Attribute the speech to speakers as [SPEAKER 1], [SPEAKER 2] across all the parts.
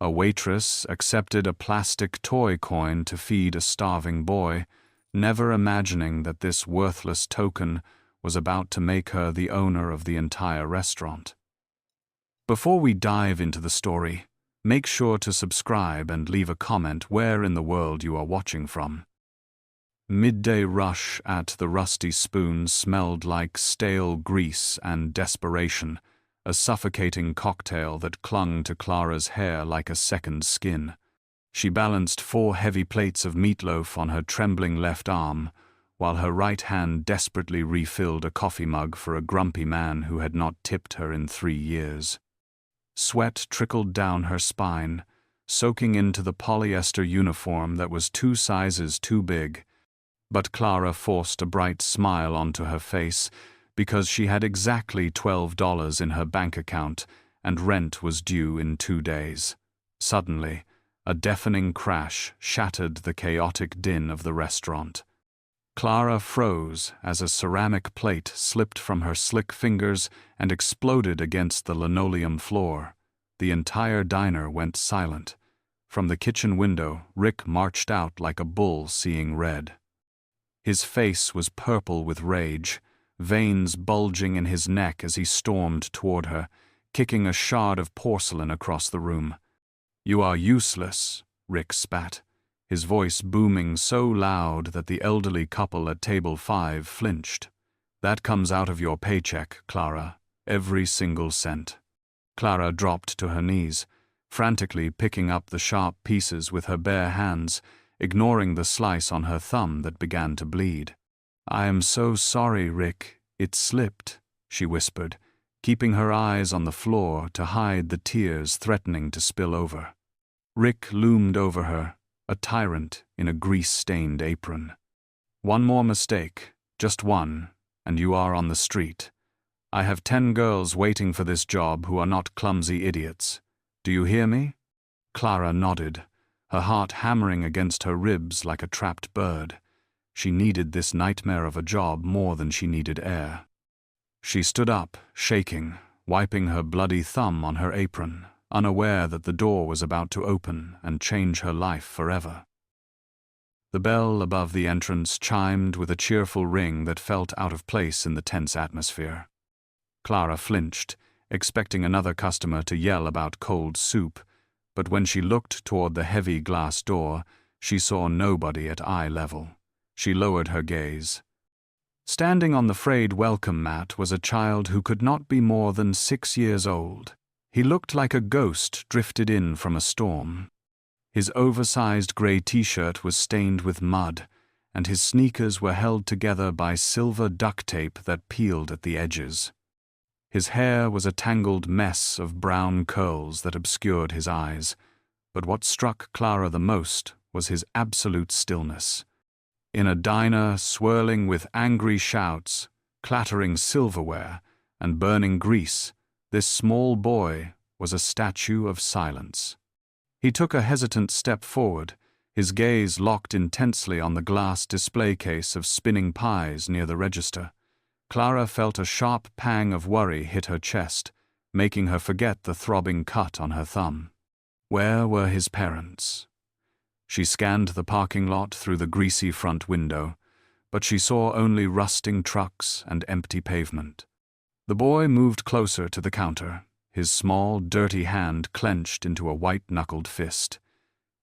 [SPEAKER 1] A waitress accepted a plastic toy coin to feed a starving boy, never imagining that this worthless token was about to make her the owner of the entire restaurant. Before we dive into the story, make sure to subscribe and leave a comment where in the world you are watching from. Midday rush at the Rusty Spoon smelled like stale grease and desperation, a suffocating cocktail that clung to Clara's hair like a second skin. She balanced 4 heavy plates of meatloaf on her trembling left arm, while her right hand desperately refilled a coffee mug for a grumpy man who had not tipped her in 3 years. Sweat trickled down her spine, soaking into the polyester uniform that was 2 sizes too big, but Clara forced a bright smile onto her face because she had exactly $12 in her bank account and rent was due in 2 days. Suddenly, a deafening crash shattered the chaotic din of the restaurant. Clara froze as a ceramic plate slipped from her slick fingers and exploded against the linoleum floor. The entire diner went silent. From the kitchen window, Rick marched out like a bull seeing red. His face was purple with rage, veins bulging in his neck as he stormed toward her, kicking a shard of porcelain across the room. "You are useless," Rick spat, his voice booming so loud that the elderly couple at table 5 flinched. "That comes out of your paycheck, Clara, every single cent." Clara dropped to her knees, frantically picking up the sharp pieces with her bare hands, ignoring the slice on her thumb that began to bleed. "I am so sorry, Rick. It slipped," she whispered, keeping her eyes on the floor to hide the tears threatening to spill over. Rick loomed over her, a tyrant in a grease-stained apron. "One more mistake, just one, and you are on the street. I have 10 girls waiting for this job who are not clumsy idiots. Do you hear me?" Clara nodded, her heart hammering against her ribs like a trapped bird. She needed this nightmare of a job more than she needed air. She stood up, shaking, wiping her bloody thumb on her apron, unaware that the door was about to open and change her life forever. The bell above the entrance chimed with a cheerful ring that felt out of place in the tense atmosphere. Clara flinched, expecting another customer to yell about cold soup, but when she looked toward the heavy glass door, she saw nobody at eye level. She lowered her gaze. Standing on the frayed welcome mat was a child who could not be more than 6 years old. He looked like a ghost drifted in from a storm. His oversized gray t-shirt was stained with mud, and his sneakers were held together by silver duct tape that peeled at the edges. His hair was a tangled mess of brown curls that obscured his eyes, but what struck Clara the most was his absolute stillness. In a diner swirling with angry shouts, clattering silverware, and burning grease, this small boy was a statue of silence. He took a hesitant step forward, his gaze locked intensely on the glass display case of spinning pies near the register. Clara felt a sharp pang of worry hit her chest, making her forget the throbbing cut on her thumb. Where were his parents? She scanned the parking lot through the greasy front window, but she saw only rusting trucks and empty pavement. The boy moved closer to the counter, his small, dirty hand clenched into a white-knuckled fist.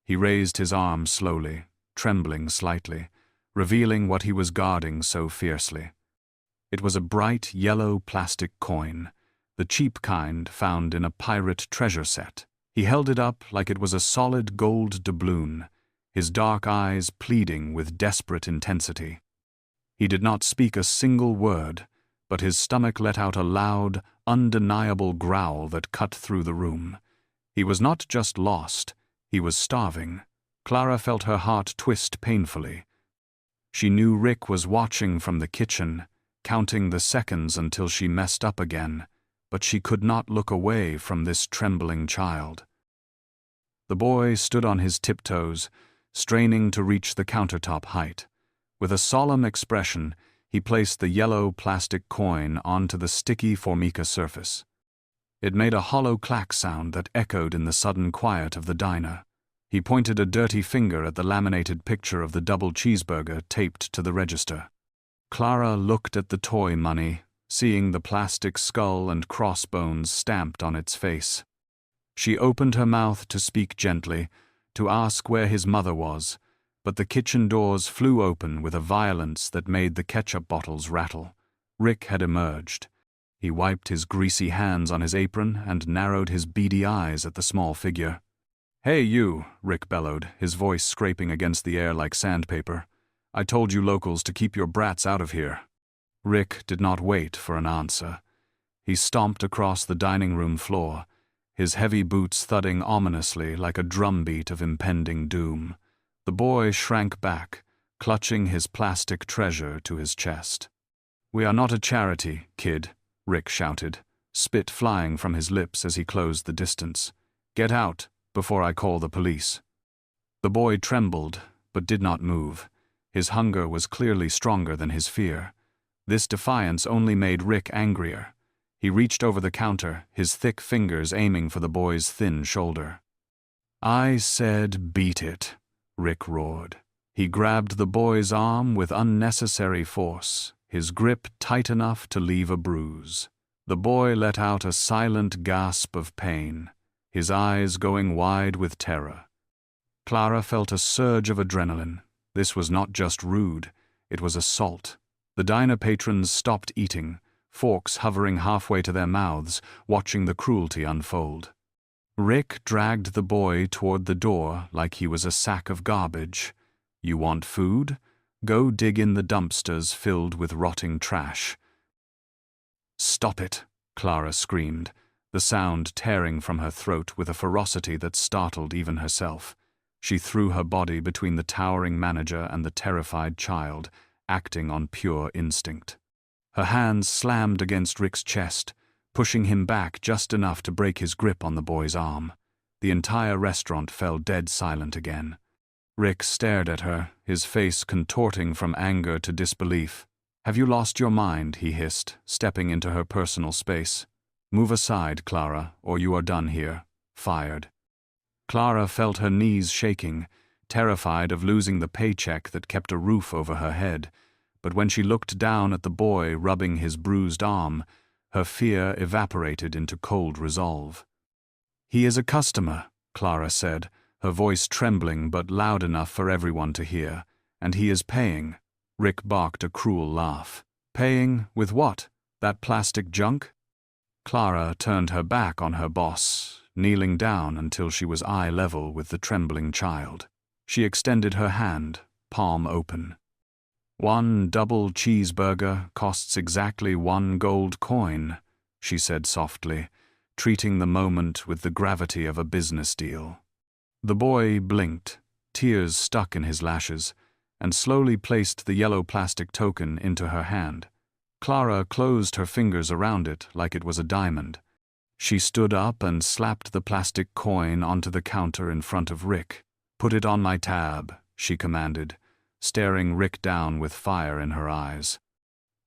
[SPEAKER 1] He raised his arm slowly, trembling slightly, revealing what he was guarding so fiercely. It was a bright yellow plastic coin, the cheap kind found in a pirate treasure set. He held it up like it was a solid gold doubloon, his dark eyes pleading with desperate intensity. He did not speak a single word, but his stomach let out a loud, undeniable growl that cut through the room. He was not just lost, he was starving. Clara felt her heart twist painfully. She knew Rick was watching from the kitchen, counting the seconds until she messed up again, but she could not look away from this trembling child. The boy stood on his tiptoes, straining to reach the countertop height. With a solemn expression, he placed the yellow plastic coin onto the sticky formica surface. It made a hollow clack sound that echoed in the sudden quiet of the diner. He pointed a dirty finger at the laminated picture of the double cheeseburger taped to the register. Clara looked at the toy money, seeing the plastic skull and crossbones stamped on its face. She opened her mouth to speak gently, to ask where his mother was, but the kitchen doors flew open with a violence that made the ketchup bottles rattle. Rick had emerged. He wiped his greasy hands on his apron and narrowed his beady eyes at the small figure. "Hey, you," Rick bellowed, his voice scraping against the air like sandpaper. "I told you locals to keep your brats out of here." Rick did not wait for an answer. He stomped across the dining room floor, his heavy boots thudding ominously like a drumbeat of impending doom. The boy shrank back, clutching his plastic treasure to his chest. "We are not a charity, kid," Rick shouted, spit flying from his lips as he closed the distance. "Get out before I call the police." The boy trembled, but did not move. His hunger was clearly stronger than his fear. This defiance only made Rick angrier. He reached over the counter, his thick fingers aiming for the boy's thin shoulder. "I said beat it," Rick roared. He grabbed the boy's arm with unnecessary force, his grip tight enough to leave a bruise. The boy let out a silent gasp of pain, his eyes going wide with terror. Clara felt a surge of adrenaline. This was not just rude, it was assault. The diner patrons stopped eating, forks hovering halfway to their mouths, watching the cruelty unfold. Rick dragged the boy toward the door like he was a sack of garbage. "You want food? Go dig in the dumpsters filled with rotting trash." "Stop it," Clara screamed, the sound tearing from her throat with a ferocity that startled even herself. She threw her body between the towering manager and the terrified child, acting on pure instinct. Her hands slammed against Rick's chest, pushing him back just enough to break his grip on the boy's arm. The entire restaurant fell dead silent again. Rick stared at her, his face contorting from anger to disbelief. "Have you lost your mind?" he hissed, stepping into her personal space. "Move aside, Clara, or you are done here. Fired." Clara felt her knees shaking, terrified of losing the paycheck that kept a roof over her head. But when she looked down at the boy rubbing his bruised arm, her fear evaporated into cold resolve. "He is a customer," Clara said, her voice trembling but loud enough for everyone to hear. "And he is paying." Rick barked a cruel laugh. "Paying with what? That plastic junk?" Clara turned her back on her boss, kneeling down until she was eye level with the trembling child. She extended her hand, palm open. "One double cheeseburger costs exactly 1 gold coin," she said softly, treating the moment with the gravity of a business deal. The boy blinked, tears stuck in his lashes, and slowly placed the yellow plastic token into her hand. Clara closed her fingers around it like it was a diamond. She stood up and slapped the plastic coin onto the counter in front of Rick. "Put it on my tab," she commanded, staring Rick down with fire in her eyes.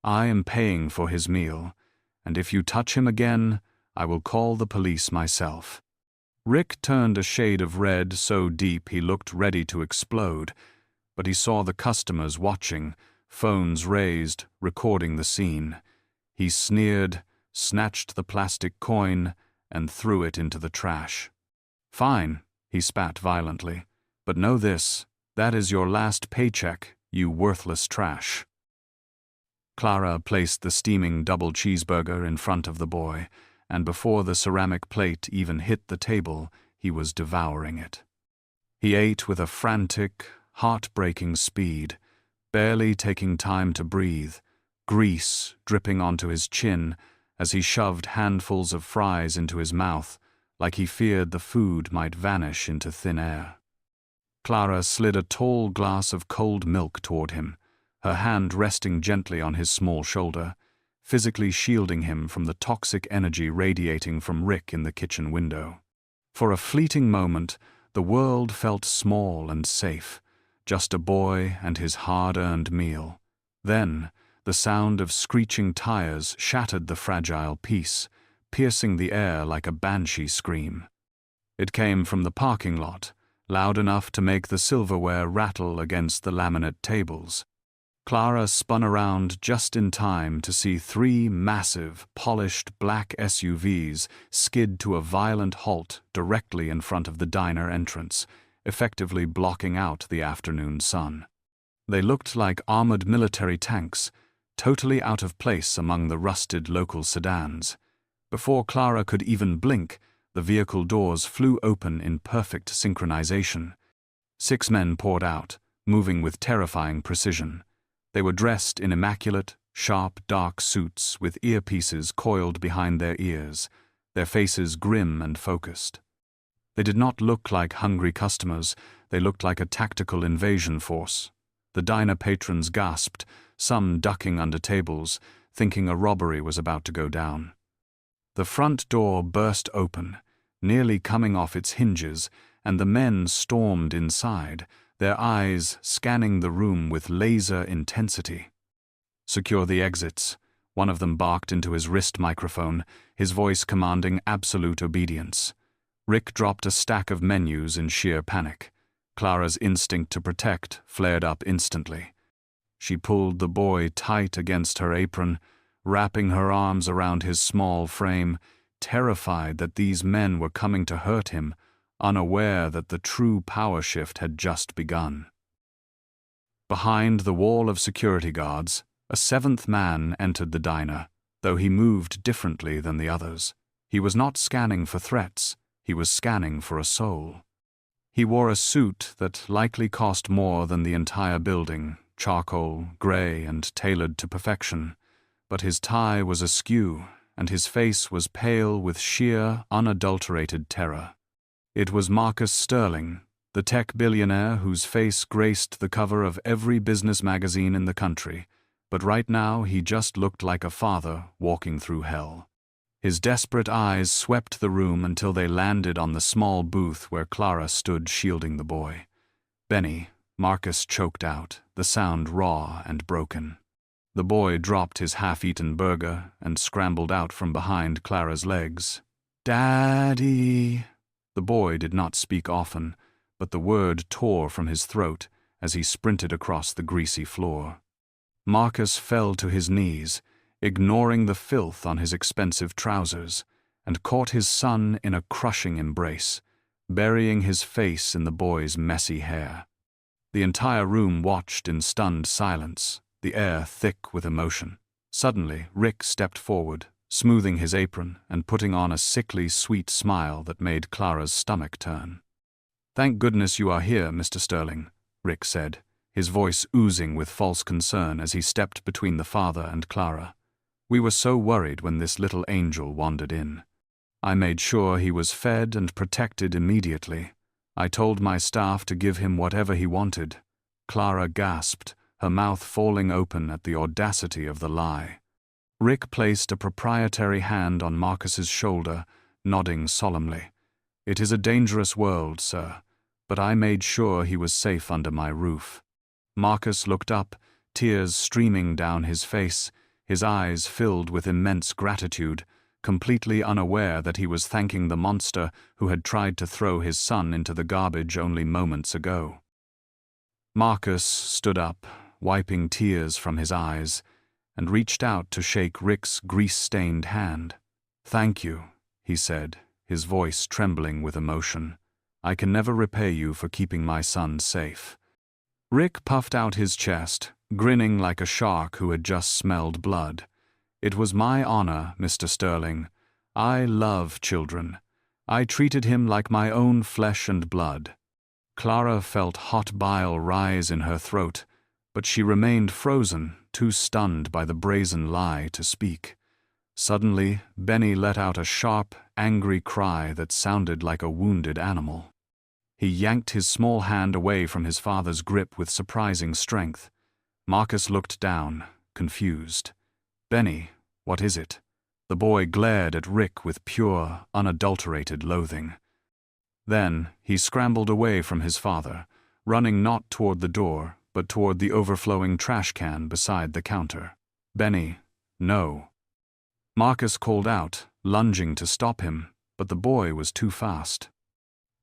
[SPEAKER 1] "I am paying for his meal, and if you touch him again, I will call the police myself." Rick turned a shade of red so deep he looked ready to explode, but he saw the customers watching, phones raised, recording the scene. He sneered, snatched the plastic coin, and threw it into the trash. "Fine," he spat violently, "but know this. That is your last paycheck, you worthless trash." Clara placed the steaming double cheeseburger in front of the boy, and before the ceramic plate even hit the table, he was devouring it. He ate with a frantic, heartbreaking speed, barely taking time to breathe, grease dripping onto his chin as he shoved handfuls of fries into his mouth, like he feared the food might vanish into thin air. Clara slid a tall glass of cold milk toward him, her hand resting gently on his small shoulder, physically shielding him from the toxic energy radiating from Rick in the kitchen window. For a fleeting moment, the world felt small and safe, just a boy and his hard-earned meal. Then, the sound of screeching tires shattered the fragile peace, piercing the air like a banshee scream. It came from the parking lot, loud enough to make the silverware rattle against the laminate tables. Clara spun around just in time to see 3 massive, polished black SUVs skid to a violent halt directly in front of the diner entrance, effectively blocking out the afternoon sun. They looked like armored military tanks, totally out of place among the rusted local sedans. Before Clara could even blink, the vehicle doors flew open in perfect synchronization. 6 men poured out, moving with terrifying precision. They were dressed in immaculate, sharp, dark suits with earpieces coiled behind their ears, their faces grim and focused. They did not look like hungry customers, they looked like a tactical invasion force. The diner patrons gasped, some ducking under tables, thinking a robbery was about to go down. The front door burst open, nearly coming off its hinges, and the men stormed inside, their eyes scanning the room with laser intensity. "Secure the exits," one of them barked into his wrist microphone, his voice commanding absolute obedience. Rick dropped a stack of menus in sheer panic. Clara's instinct to protect flared up instantly. She pulled the boy tight against her apron, wrapping her arms around his small frame, terrified that these men were coming to hurt him, unaware that the true power shift had just begun. Behind the wall of security guards, a 7th man entered the diner, though he moved differently than the others. He was not scanning for threats, he was scanning for a soul. He wore a suit that likely cost more than the entire building, charcoal, gray, and tailored to perfection, but his tie was askew, and his face was pale with sheer, unadulterated terror. It was Marcus Sterling, the tech billionaire whose face graced the cover of every business magazine in the country, but right now he just looked like a father walking through hell. His desperate eyes swept the room until they landed on the small booth where Clara stood shielding the boy. "Benny," Marcus choked out, the sound raw and broken. The boy dropped his half-eaten burger and scrambled out from behind Clara's legs. "Daddy." The boy did not speak often, but the word tore from his throat as he sprinted across the greasy floor. Marcus fell to his knees, ignoring the filth on his expensive trousers, and caught his son in a crushing embrace, burying his face in the boy's messy hair. The entire room watched in stunned silence, the air thick with emotion. Suddenly, Rick stepped forward, smoothing his apron and putting on a sickly, sweet smile that made Clara's stomach turn. "Thank goodness you are here, Mr. Sterling," Rick said, his voice oozing with false concern as he stepped between the father and Clara. "We were so worried when this little angel wandered in. I made sure he was fed and protected immediately. I told my staff to give him whatever he wanted." Clara gasped, her mouth falling open at the audacity of the lie. Rick placed a proprietary hand on Marcus's shoulder, nodding solemnly. "It is a dangerous world, sir, but I made sure he was safe under my roof." Marcus looked up, tears streaming down his face, his eyes filled with immense gratitude, completely unaware that he was thanking the monster who had tried to throw his son into the garbage only moments ago. Marcus stood up, wiping tears from his eyes, and reached out to shake Rick's grease-stained hand. "Thank you," he said, his voice trembling with emotion. "I can never repay you for keeping my son safe." Rick puffed out his chest, grinning like a shark who had just smelled blood. "It was my honor, Mr. Sterling. I love children. I treated him like my own flesh and blood." Clara felt hot bile rise in her throat, but she remained frozen, too stunned by the brazen lie to speak. Suddenly, Benny let out a sharp, angry cry that sounded like a wounded animal. He yanked his small hand away from his father's grip with surprising strength. Marcus looked down, confused. "Benny, what is it?" The boy glared at Rick with pure, unadulterated loathing. Then he scrambled away from his father, running not toward the door, but toward the overflowing trash can beside the counter. "Benny, no." Marcus called out, lunging to stop him, but the boy was too fast.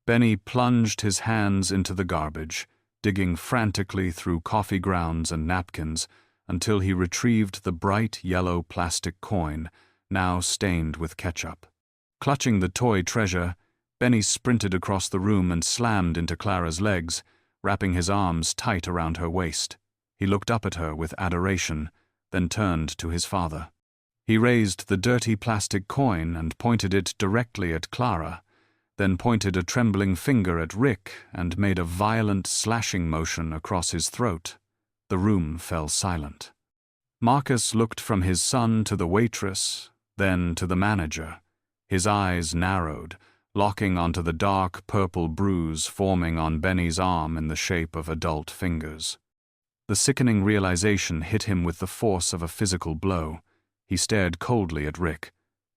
[SPEAKER 1] Benny plunged his hands into the garbage, digging frantically through coffee grounds and napkins until he retrieved the bright yellow plastic coin, now stained with ketchup. Clutching the toy treasure, Benny sprinted across the room and slammed into Clara's legs, wrapping his arms tight around her waist. He looked up at her with adoration, then turned to his father. He raised the dirty plastic coin and pointed it directly at Clara, then pointed a trembling finger at Rick and made a violent slashing motion across his throat. The room fell silent. Marcus looked from his son to the waitress, then to the manager. His eyes narrowed, locking onto the dark purple bruise forming on Benny's arm in the shape of adult fingers. The sickening realization hit him with the force of a physical blow. He stared coldly at Rick.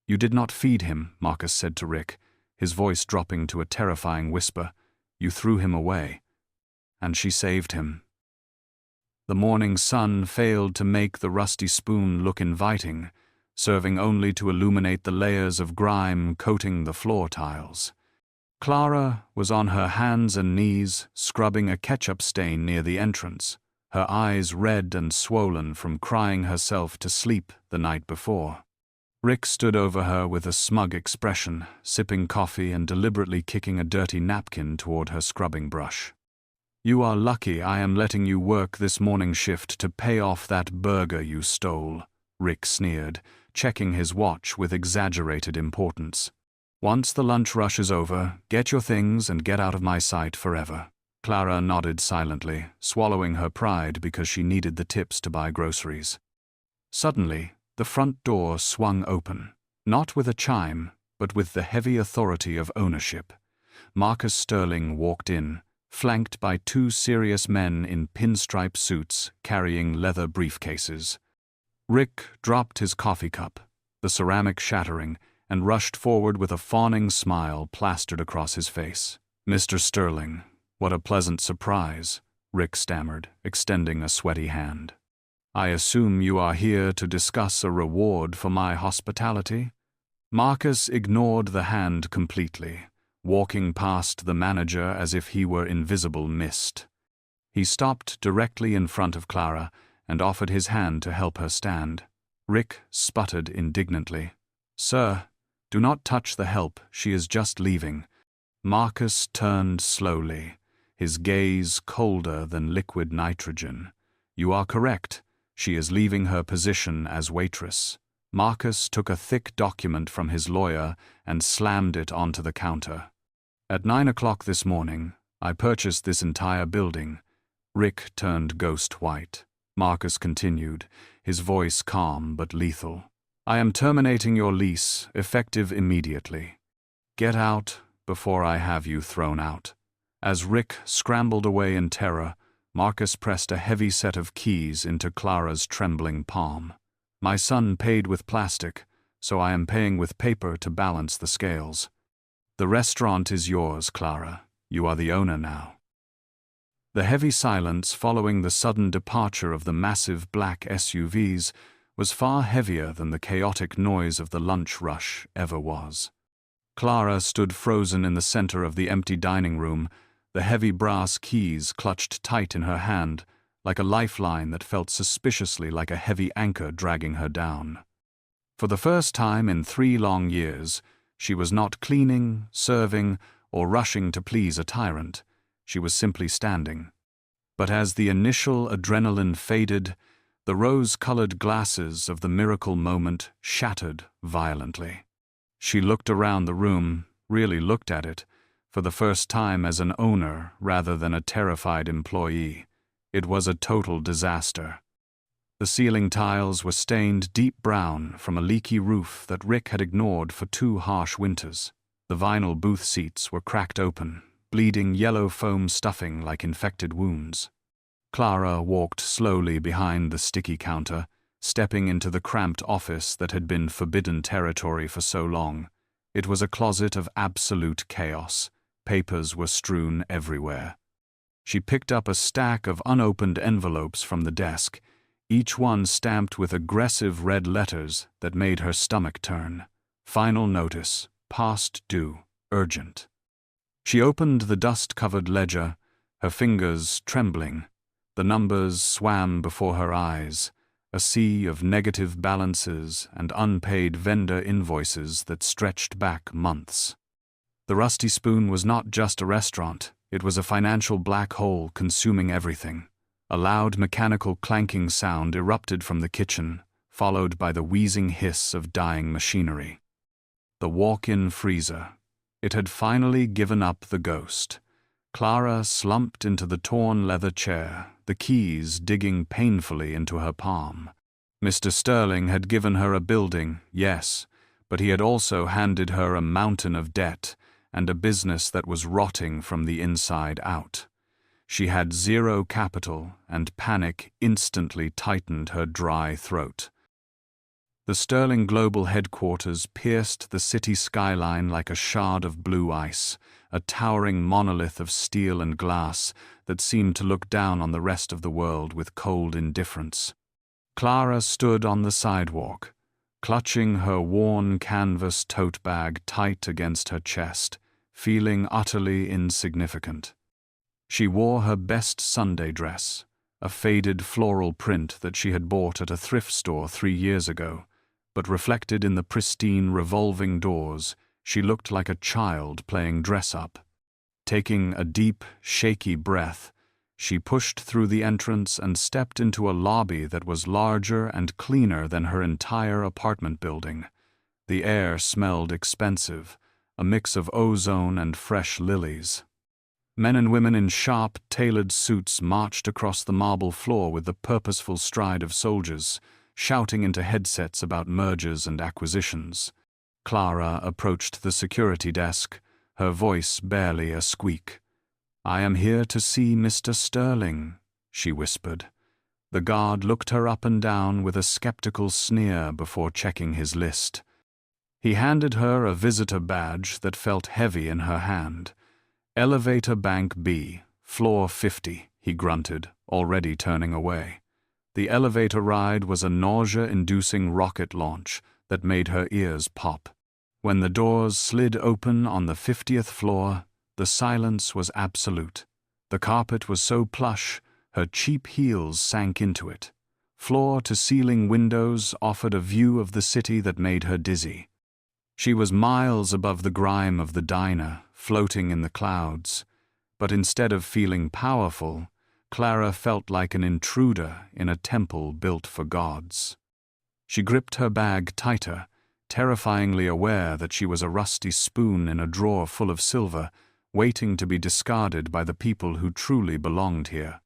[SPEAKER 1] "You did not feed him," Marcus said to Rick, his voice dropping to a terrifying whisper. "You threw him away. And she saved him." The morning sun failed to make the rusty spoon look inviting, serving only to illuminate the layers of grime coating the floor tiles. Clara was on her hands and knees, scrubbing a ketchup stain near the entrance, her eyes red and swollen from crying herself to sleep the night before. Rick stood over her with a smug expression, sipping coffee and deliberately kicking a dirty napkin toward her scrubbing brush. "You are lucky I am letting you work this morning shift to pay off that burger you stole," Rick sneered, checking his watch with exaggerated importance. "Once the lunch rush is over, get your things and get out of my sight forever." Clara nodded silently, swallowing her pride because she needed the tips to buy groceries. Suddenly, the front door swung open, not with a chime, but with the heavy authority of ownership. Marcus Sterling walked in, flanked by two serious men in pinstripe suits carrying leather briefcases. Rick dropped his coffee cup, the ceramic shattering, and rushed forward with a fawning smile plastered across his face. "Mr. Sterling, what a pleasant surprise," Rick stammered, extending a sweaty hand. "I assume you are here to discuss a reward for my hospitality?" Marcus ignored the hand completely, walking past the manager as if he were invisible mist. He stopped directly in front of Clara and offered his hand to help her stand. Rick sputtered indignantly. "Sir, do not touch the help, she is just leaving." Marcus turned slowly, his gaze colder than liquid nitrogen. "You are correct. She is leaving her position as waitress." Marcus took a thick document from his lawyer and slammed it onto the counter. "At 9 o'clock this morning, I purchased this entire building." Rick turned ghost white. Marcus continued, his voice calm but lethal. "I am terminating your lease, effective immediately. Get out before I have you thrown out." As Rick scrambled away in terror, Marcus pressed a heavy set of keys into Clara's trembling palm. "My son paid with plastic, so I am paying with paper to balance the scales. The restaurant is yours, Clara. You are the owner now." The heavy silence following the sudden departure of the massive black SUVs was far heavier than the chaotic noise of the lunch rush ever was. Clara stood frozen in the center of the empty dining room, the heavy brass keys clutched tight in her hand, like a lifeline that felt suspiciously like a heavy anchor dragging her down. For the first time in 3 long years, she was not cleaning, serving, or rushing to please a tyrant. She was simply standing. But as the initial adrenaline faded, the rose-colored glasses of the miracle moment shattered violently. She looked around the room, really looked at it, for the first time as an owner rather than a terrified employee. It was a total disaster. The ceiling tiles were stained deep brown from a leaky roof that Rick had ignored for 2 harsh winters. The vinyl booth seats were cracked open, bleeding yellow foam stuffing like infected wounds. Clara walked slowly behind the sticky counter, stepping into the cramped office that had been forbidden territory for so long. It was a closet of absolute chaos. Papers were strewn everywhere. She picked up a stack of unopened envelopes from the desk, each one stamped with aggressive red letters that made her stomach turn. Final notice, past due, urgent. She opened the dust-covered ledger, her fingers trembling. The numbers swam before her eyes, a sea of negative balances and unpaid vendor invoices that stretched back months. The Rusty Spoon was not just a restaurant, it was a financial black hole consuming everything. A loud mechanical clanking sound erupted from the kitchen, followed by the wheezing hiss of dying machinery. The walk-in freezer. It had finally given up the ghost. Clara slumped into the torn leather chair, the keys digging painfully into her palm. Mr. Sterling had given her a building, yes, but he had also handed her a mountain of debt and a business that was rotting from the inside out. She had zero capital, and panic instantly tightened her dry throat. The Sterling Global headquarters pierced the city skyline like a shard of blue ice, a towering monolith of steel and glass that seemed to look down on the rest of the world with cold indifference. Clara stood on the sidewalk, clutching her worn canvas tote bag tight against her chest, feeling utterly insignificant. She wore her best Sunday dress, a faded floral print that she had bought at a thrift store 3 years ago, but reflected in the pristine revolving doors, she looked like a child playing dress-up. Taking a deep, shaky breath, she pushed through the entrance and stepped into a lobby that was larger and cleaner than her entire apartment building. The air smelled expensive, a mix of ozone and fresh lilies. Men and women in sharp, tailored suits marched across the marble floor with the purposeful stride of soldiers, shouting into headsets about mergers and acquisitions. Clara approached the security desk, her voice barely a squeak. "I am here to see Mr. Sterling," she whispered. The guard looked her up and down with a skeptical sneer before checking his list. He handed her a visitor badge that felt heavy in her hand. "Elevator Bank B, floor 50, he grunted, already turning away. The elevator ride was a nausea-inducing rocket launch that made her ears pop. When the doors slid open on the 50th floor, the silence was absolute. The carpet was so plush, her cheap heels sank into it. Floor-to-ceiling windows offered a view of the city that made her dizzy. She was miles above the grime of the diner, floating in the clouds. But instead of feeling powerful, Clara felt like an intruder in a temple built for gods. She gripped her bag tighter, terrifyingly aware that she was a rusty spoon in a drawer full of silver, waiting to be discarded by the people who truly belonged here.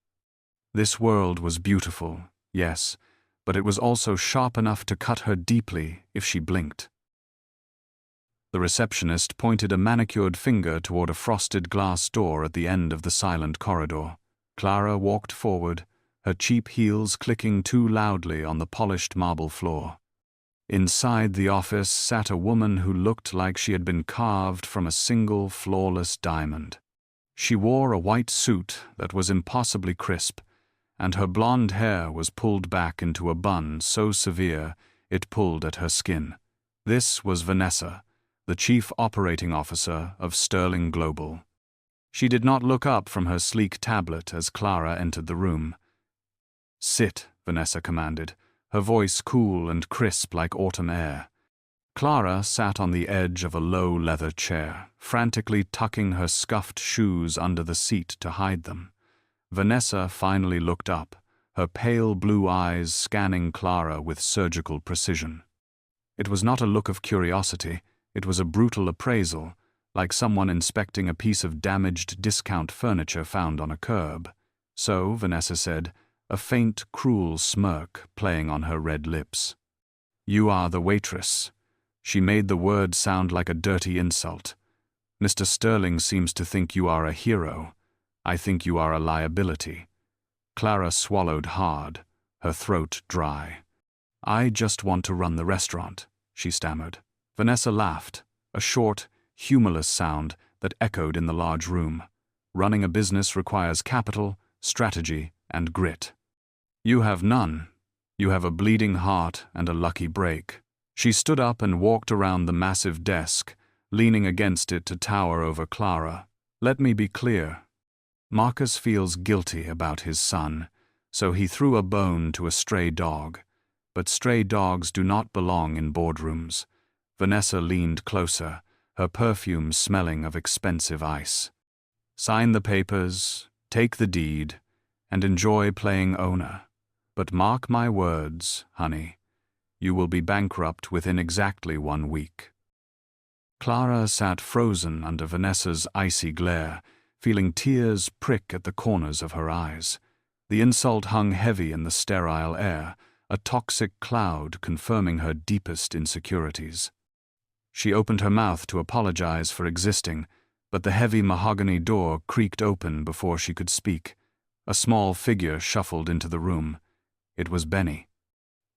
[SPEAKER 1] This world was beautiful, yes, but it was also sharp enough to cut her deeply if she blinked. The receptionist pointed a manicured finger toward a frosted glass door at the end of the silent corridor. Clara walked forward, her cheap heels clicking too loudly on the polished marble floor. Inside the office sat a woman who looked like she had been carved from a single flawless diamond. She wore a white suit that was impossibly crisp, and her blonde hair was pulled back into a bun so severe it pulled at her skin. This was Vanessa, the chief operating officer of Sterling Global. She did not look up from her sleek tablet as Clara entered the room. "Sit," Vanessa commanded, her voice cool and crisp like autumn air. Clara sat on the edge of a low leather chair, frantically tucking her scuffed shoes under the seat to hide them. Vanessa finally looked up, her pale blue eyes scanning Clara with surgical precision. It was not a look of curiosity, it was a brutal appraisal, like someone inspecting a piece of damaged discount furniture found on a curb. So, Vanessa said, a faint, cruel smirk playing on her red lips. "You are the waitress." She made the word sound like a dirty insult. "Mr. Sterling seems to think you are a hero. I think you are a liability." Clara swallowed hard, her throat dry. "I just want to run the restaurant," she stammered. Vanessa laughed, a short, humorless sound that echoed in the large room. "Running a business requires capital, strategy, and grit. You have none. You have a bleeding heart and a lucky break." She stood up and walked around the massive desk, leaning against it to tower over Clara. Let me be clear. Marcus feels guilty about his son, so he threw a bone to a stray dog. But stray dogs do not belong in boardrooms. Vanessa leaned closer, her perfume smelling of expensive ice. Sign the papers, take the deed, and enjoy playing owner. But mark my words, honey, you will be bankrupt within exactly 1 week. Clara sat frozen under Vanessa's icy glare, feeling tears prick at the corners of her eyes. The insult hung heavy in the sterile air, a toxic cloud confirming her deepest insecurities. She opened her mouth to apologize for existing, but the heavy mahogany door creaked open before she could speak. A small figure shuffled into the room. It was Benny.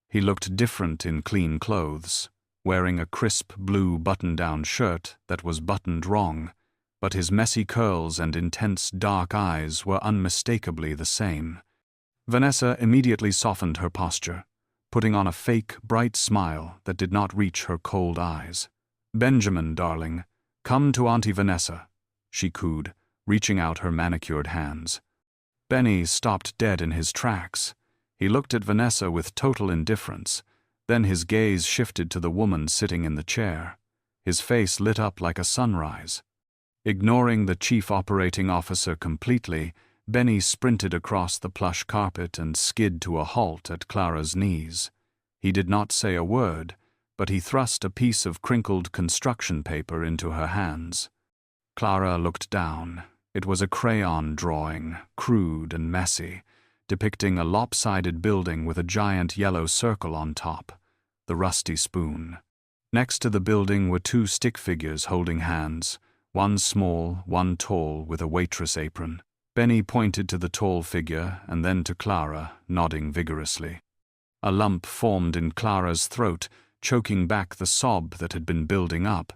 [SPEAKER 1] He looked different in clean clothes, wearing a crisp blue button-down shirt that was buttoned wrong, but his messy curls and intense dark eyes were unmistakably the same. Vanessa immediately softened her posture, putting on a fake, bright smile that did not reach her cold eyes. "Benjamin, darling, come to Auntie Vanessa," she cooed, reaching out her manicured hands. Benny stopped dead in his tracks. He looked at Vanessa with total indifference. Then his gaze shifted to the woman sitting in the chair. His face lit up like a sunrise. Ignoring the chief operating officer completely, Benny sprinted across the plush carpet and skid to a halt at Clara's knees. He did not say a word, but he thrust a piece of crinkled construction paper into her hands. Clara looked down. It was a crayon drawing, crude and messy, depicting a lopsided building with a giant yellow circle on top, the Rusty Spoon. Next to the building were 2 stick figures holding hands, one small, one tall, with a waitress apron. Benny pointed to the tall figure and then to Clara, nodding vigorously. A lump formed in Clara's throat, choking back the sob that had been building up.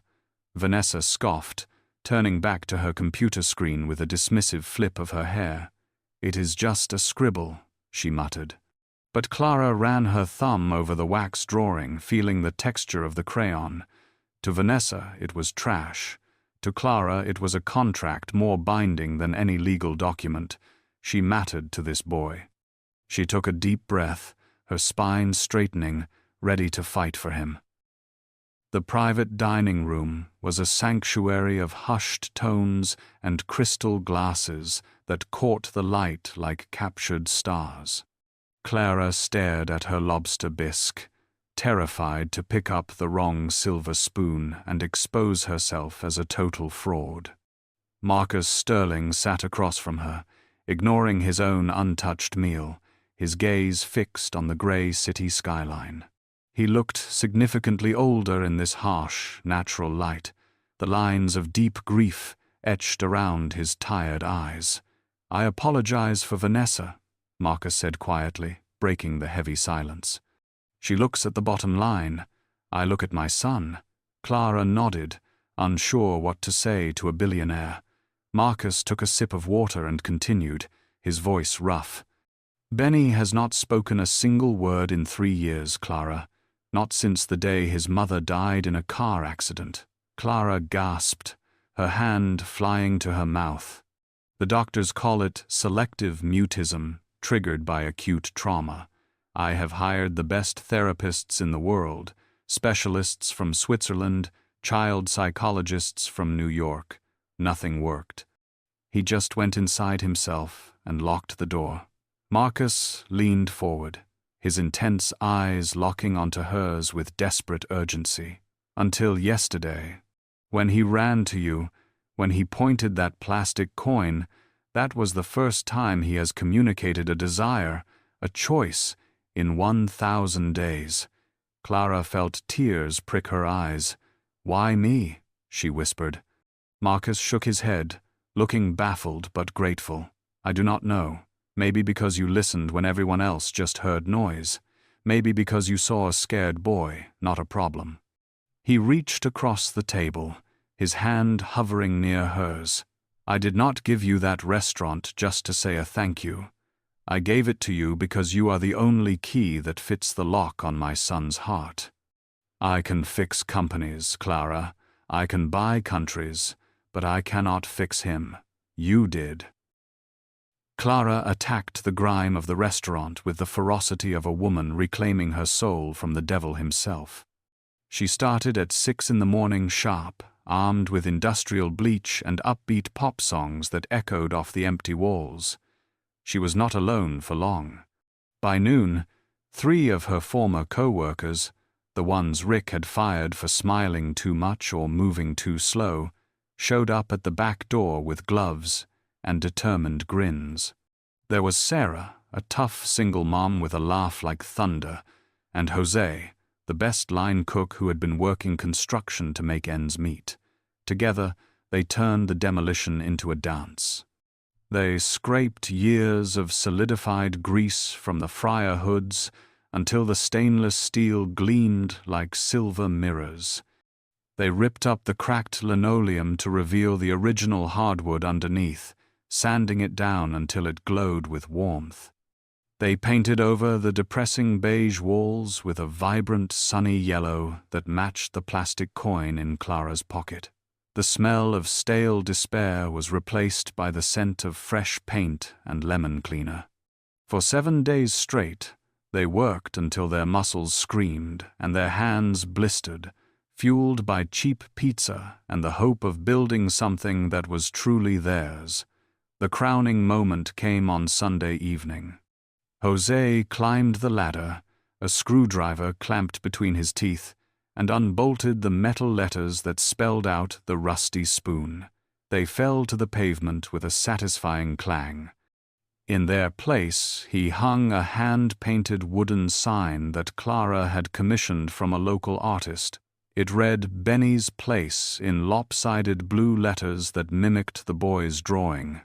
[SPEAKER 1] Vanessa scoffed, turning back to her computer screen with a dismissive flip of her hair. "It is just a scribble," she muttered. But Clara ran her thumb over the wax drawing, feeling the texture of the crayon. To Vanessa, it was trash. To Clara, it was a contract more binding than any legal document. She mattered to this boy. She took a deep breath, her spine straightening, ready to fight for him. The private dining room was a sanctuary of hushed tones and crystal glasses that caught the light like captured stars. Clara stared at her lobster bisque, terrified to pick up the wrong silver spoon and expose herself as a total fraud. Marcus Sterling sat across from her, ignoring his own untouched meal, his gaze fixed on the grey city skyline. He looked significantly older in this harsh, natural light, the lines of deep grief etched around his tired eyes. "I apologize for Vanessa," Marcus said quietly, breaking the heavy silence. "She looks at the bottom line. I look at my son." Clara nodded, unsure what to say to a billionaire. Marcus took a sip of water and continued, his voice rough. "Benny has not spoken a single word in 3 years, Clara. Not since the day his mother died in a car accident." Clara gasped, her hand flying to her mouth. The doctors call it selective mutism, triggered by acute trauma. I have hired the best therapists in the world, specialists from Switzerland, child psychologists from New York. Nothing worked. He just went inside himself and locked the door. Marcus leaned forward, his intense eyes locking onto hers with desperate urgency. "Until yesterday, when he ran to you, when he pointed that plastic coin, that was the first time he has communicated a desire, a choice, in 1,000 days. Clara felt tears prick her eyes. "Why me?" she whispered. Marcus shook his head, looking baffled but grateful. "I do not know. Maybe because you listened when everyone else just heard noise. Maybe because you saw a scared boy, not a problem." He reached across the table, his hand hovering near hers. "I did not give you that restaurant just to say a thank you. I gave it to you because you are the only key that fits the lock on my son's heart." I can fix companies, Clara. I can buy countries, but I cannot fix him. You did. Clara attacked the grime of the restaurant with the ferocity of a woman reclaiming her soul from the devil himself. She started at 6 in the morning sharp, armed with industrial bleach and upbeat pop songs that echoed off the empty walls. She was not alone for long. By noon, 3 of her former co-workers, the ones Rick had fired for smiling too much or moving too slow, showed up at the back door with gloves and determined grins. There was Sarah, a tough single mom with a laugh like thunder, and Jose, the best line cook who had been working construction to make ends meet. Together, they turned the demolition into a dance. They scraped years of solidified grease from the fryer hoods until the stainless steel gleamed like silver mirrors. They ripped up the cracked linoleum to reveal the original hardwood underneath, sanding it down until it glowed with warmth. They painted over the depressing beige walls with a vibrant sunny yellow that matched the plastic coin in Clara's pocket. The smell of stale despair was replaced by the scent of fresh paint and lemon cleaner. For 7 days straight, they worked until their muscles screamed and their hands blistered, fueled by cheap pizza and the hope of building something that was truly theirs. The crowning moment came on Sunday evening. Jose climbed the ladder, a screwdriver clamped between his teeth, and unbolted the metal letters that spelled out the rusty spoon. They fell to the pavement with a satisfying clang. In their place, he hung a hand-painted wooden sign that Clara had commissioned from a local artist. It read Benny's Place in lopsided blue letters that mimicked the boy's drawing.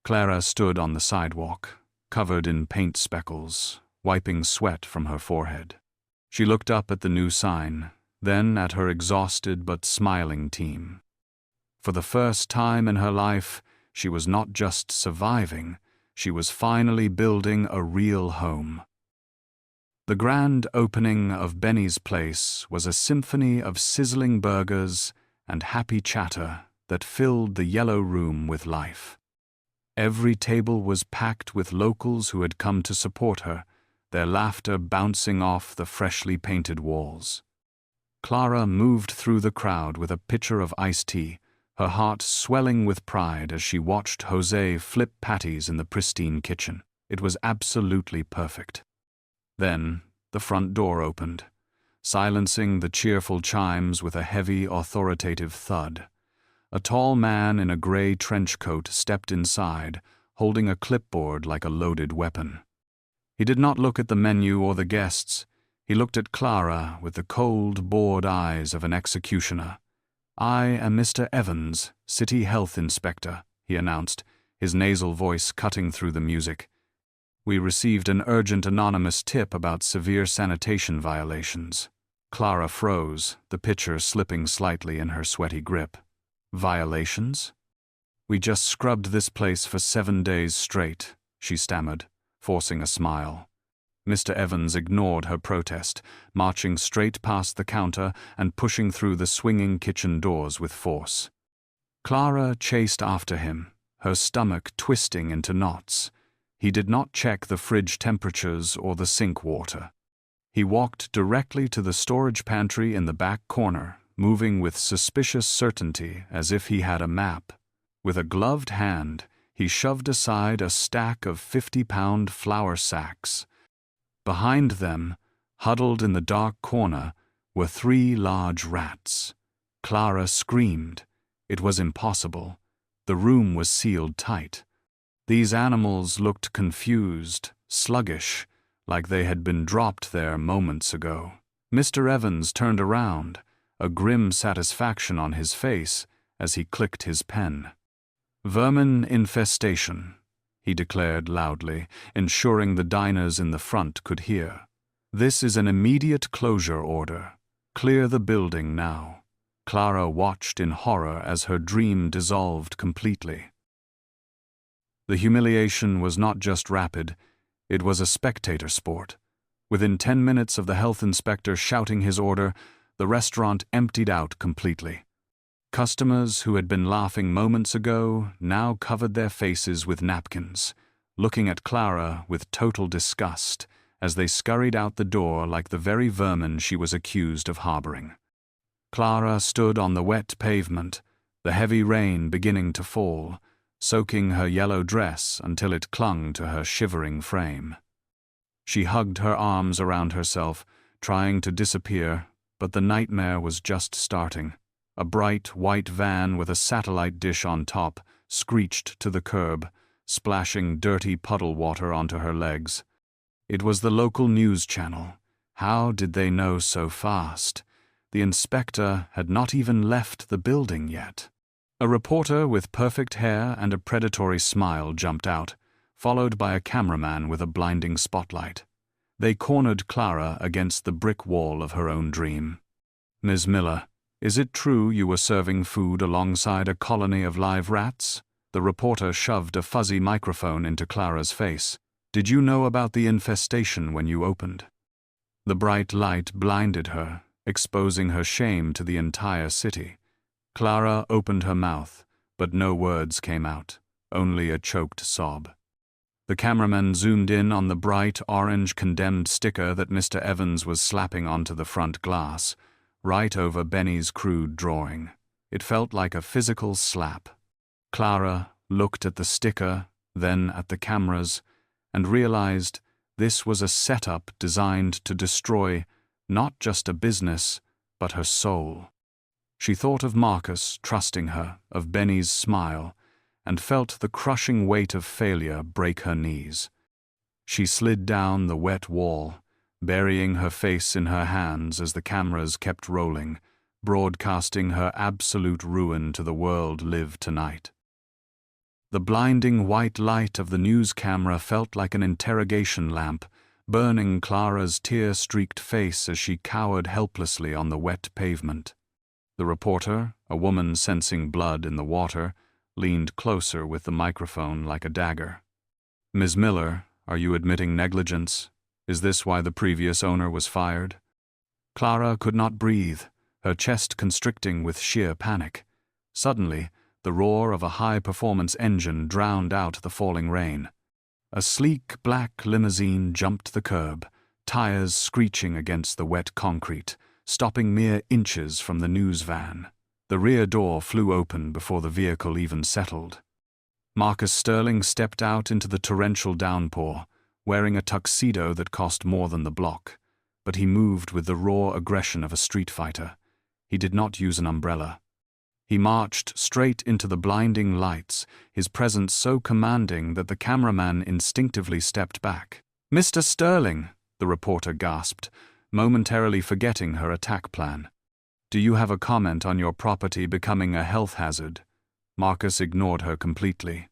[SPEAKER 1] Clara stood on the sidewalk, covered in paint speckles, wiping sweat from her forehead. She looked up at the new sign, then at her exhausted but smiling team. For the first time in her life, she was not just surviving, she was finally building a real home. The grand opening of Benny's Place was a symphony of sizzling burgers and happy chatter that filled the yellow room with life. Every table was packed with locals who had come to support her, their laughter bouncing off the freshly painted walls. Clara moved through the crowd with a pitcher of iced tea, her heart swelling with pride as she watched Jose flip patties in the pristine kitchen. It was absolutely perfect. Then, the front door opened, silencing the cheerful chimes with a heavy, authoritative thud. A tall man in a gray trench coat stepped inside, holding a clipboard like a loaded weapon. He did not look at the menu or the guests. He looked at Clara with the cold, bored eyes of an executioner. "I am Mr. Evans, City Health Inspector," he announced, his nasal voice cutting through the music. "We received an urgent anonymous tip about severe sanitation violations." Clara froze, the pitcher slipping slightly in her sweaty grip. "Violations?" "We just scrubbed this place for 7 days straight," she stammered, forcing a smile. Mr. Evans ignored her protest, marching straight past the counter and pushing through the swinging kitchen doors with force. Clara chased after him, her stomach twisting into knots. He did not check the fridge temperatures or the sink water. He walked directly to the storage pantry in the back corner, moving with suspicious certainty as if he had a map. With a gloved hand, he shoved aside a stack of 50-pound flour sacks. Behind them, huddled in the dark corner, were 3 large rats. Clara screamed. It was impossible. The room was sealed tight. These animals looked confused, sluggish, like they had been dropped there moments ago. Mr. Evans turned around, a grim satisfaction on his face as he clicked his pen. "Vermin infestation," he declared loudly, ensuring the diners in the front could hear. "This is an immediate closure order. Clear the building now." Clara watched in horror as her dream dissolved completely. The humiliation was not just rapid, it was a spectator sport. Within 10 minutes of the health inspector shouting his order, the restaurant emptied out completely. Customers who had been laughing moments ago now covered their faces with napkins, looking at Clara with total disgust as they scurried out the door like the very vermin she was accused of harboring. Clara stood on the wet pavement, the heavy rain beginning to fall, soaking her yellow dress until it clung to her shivering frame. She hugged her arms around herself, trying to disappear, but the nightmare was just starting. A bright white van with a satellite dish on top screeched to the curb, splashing dirty puddle water onto her legs. It was the local news channel. How did they know so fast? The inspector had not even left the building yet. A reporter with perfect hair and a predatory smile jumped out, followed by a cameraman with a blinding spotlight. They cornered Clara against the brick wall of her own dream. "Ms. Miller, is it true you were serving food alongside a colony of live rats?" The reporter shoved a fuzzy microphone into Clara's face. "Did you know about the infestation when you opened?" The bright light blinded her, exposing her shame to the entire city. Clara opened her mouth, but no words came out, only a choked sob. The cameraman zoomed in on the bright orange condemned sticker that Mr. Evans was slapping onto the front glass, right over Benny's crude drawing. It felt like a physical slap. Clara looked at the sticker, then at the cameras, and realized this was a setup designed to destroy not just a business, but her soul. She thought of Marcus trusting her, of Benny's smile, and felt the crushing weight of failure break her knees. She slid down the wet wall, burying her face in her hands as the cameras kept rolling, broadcasting her absolute ruin to the world live tonight. The blinding white light of the news camera felt like an interrogation lamp, burning Clara's tear-streaked face as she cowered helplessly on the wet pavement. The reporter, a woman sensing blood in the water, leaned closer with the microphone like a dagger. "Ms. Miller, are you admitting negligence? Is this why the previous owner was fired?" Clara could not breathe, her chest constricting with sheer panic. Suddenly, the roar of a high-performance engine drowned out the falling rain. A sleek black limousine jumped the curb, tires screeching against the wet concrete, stopping mere inches from the news van. The rear door flew open before the vehicle even settled. Marcus Sterling stepped out into the torrential downpour, wearing a tuxedo that cost more than the block, but he moved with the raw aggression of a street fighter. He did not use an umbrella. He marched straight into the blinding lights, his presence so commanding that the cameraman instinctively stepped back. "Mr. Sterling," the reporter gasped, momentarily forgetting her attack plan. "Do you have a comment on your property becoming a health hazard?" Marcus ignored her completely.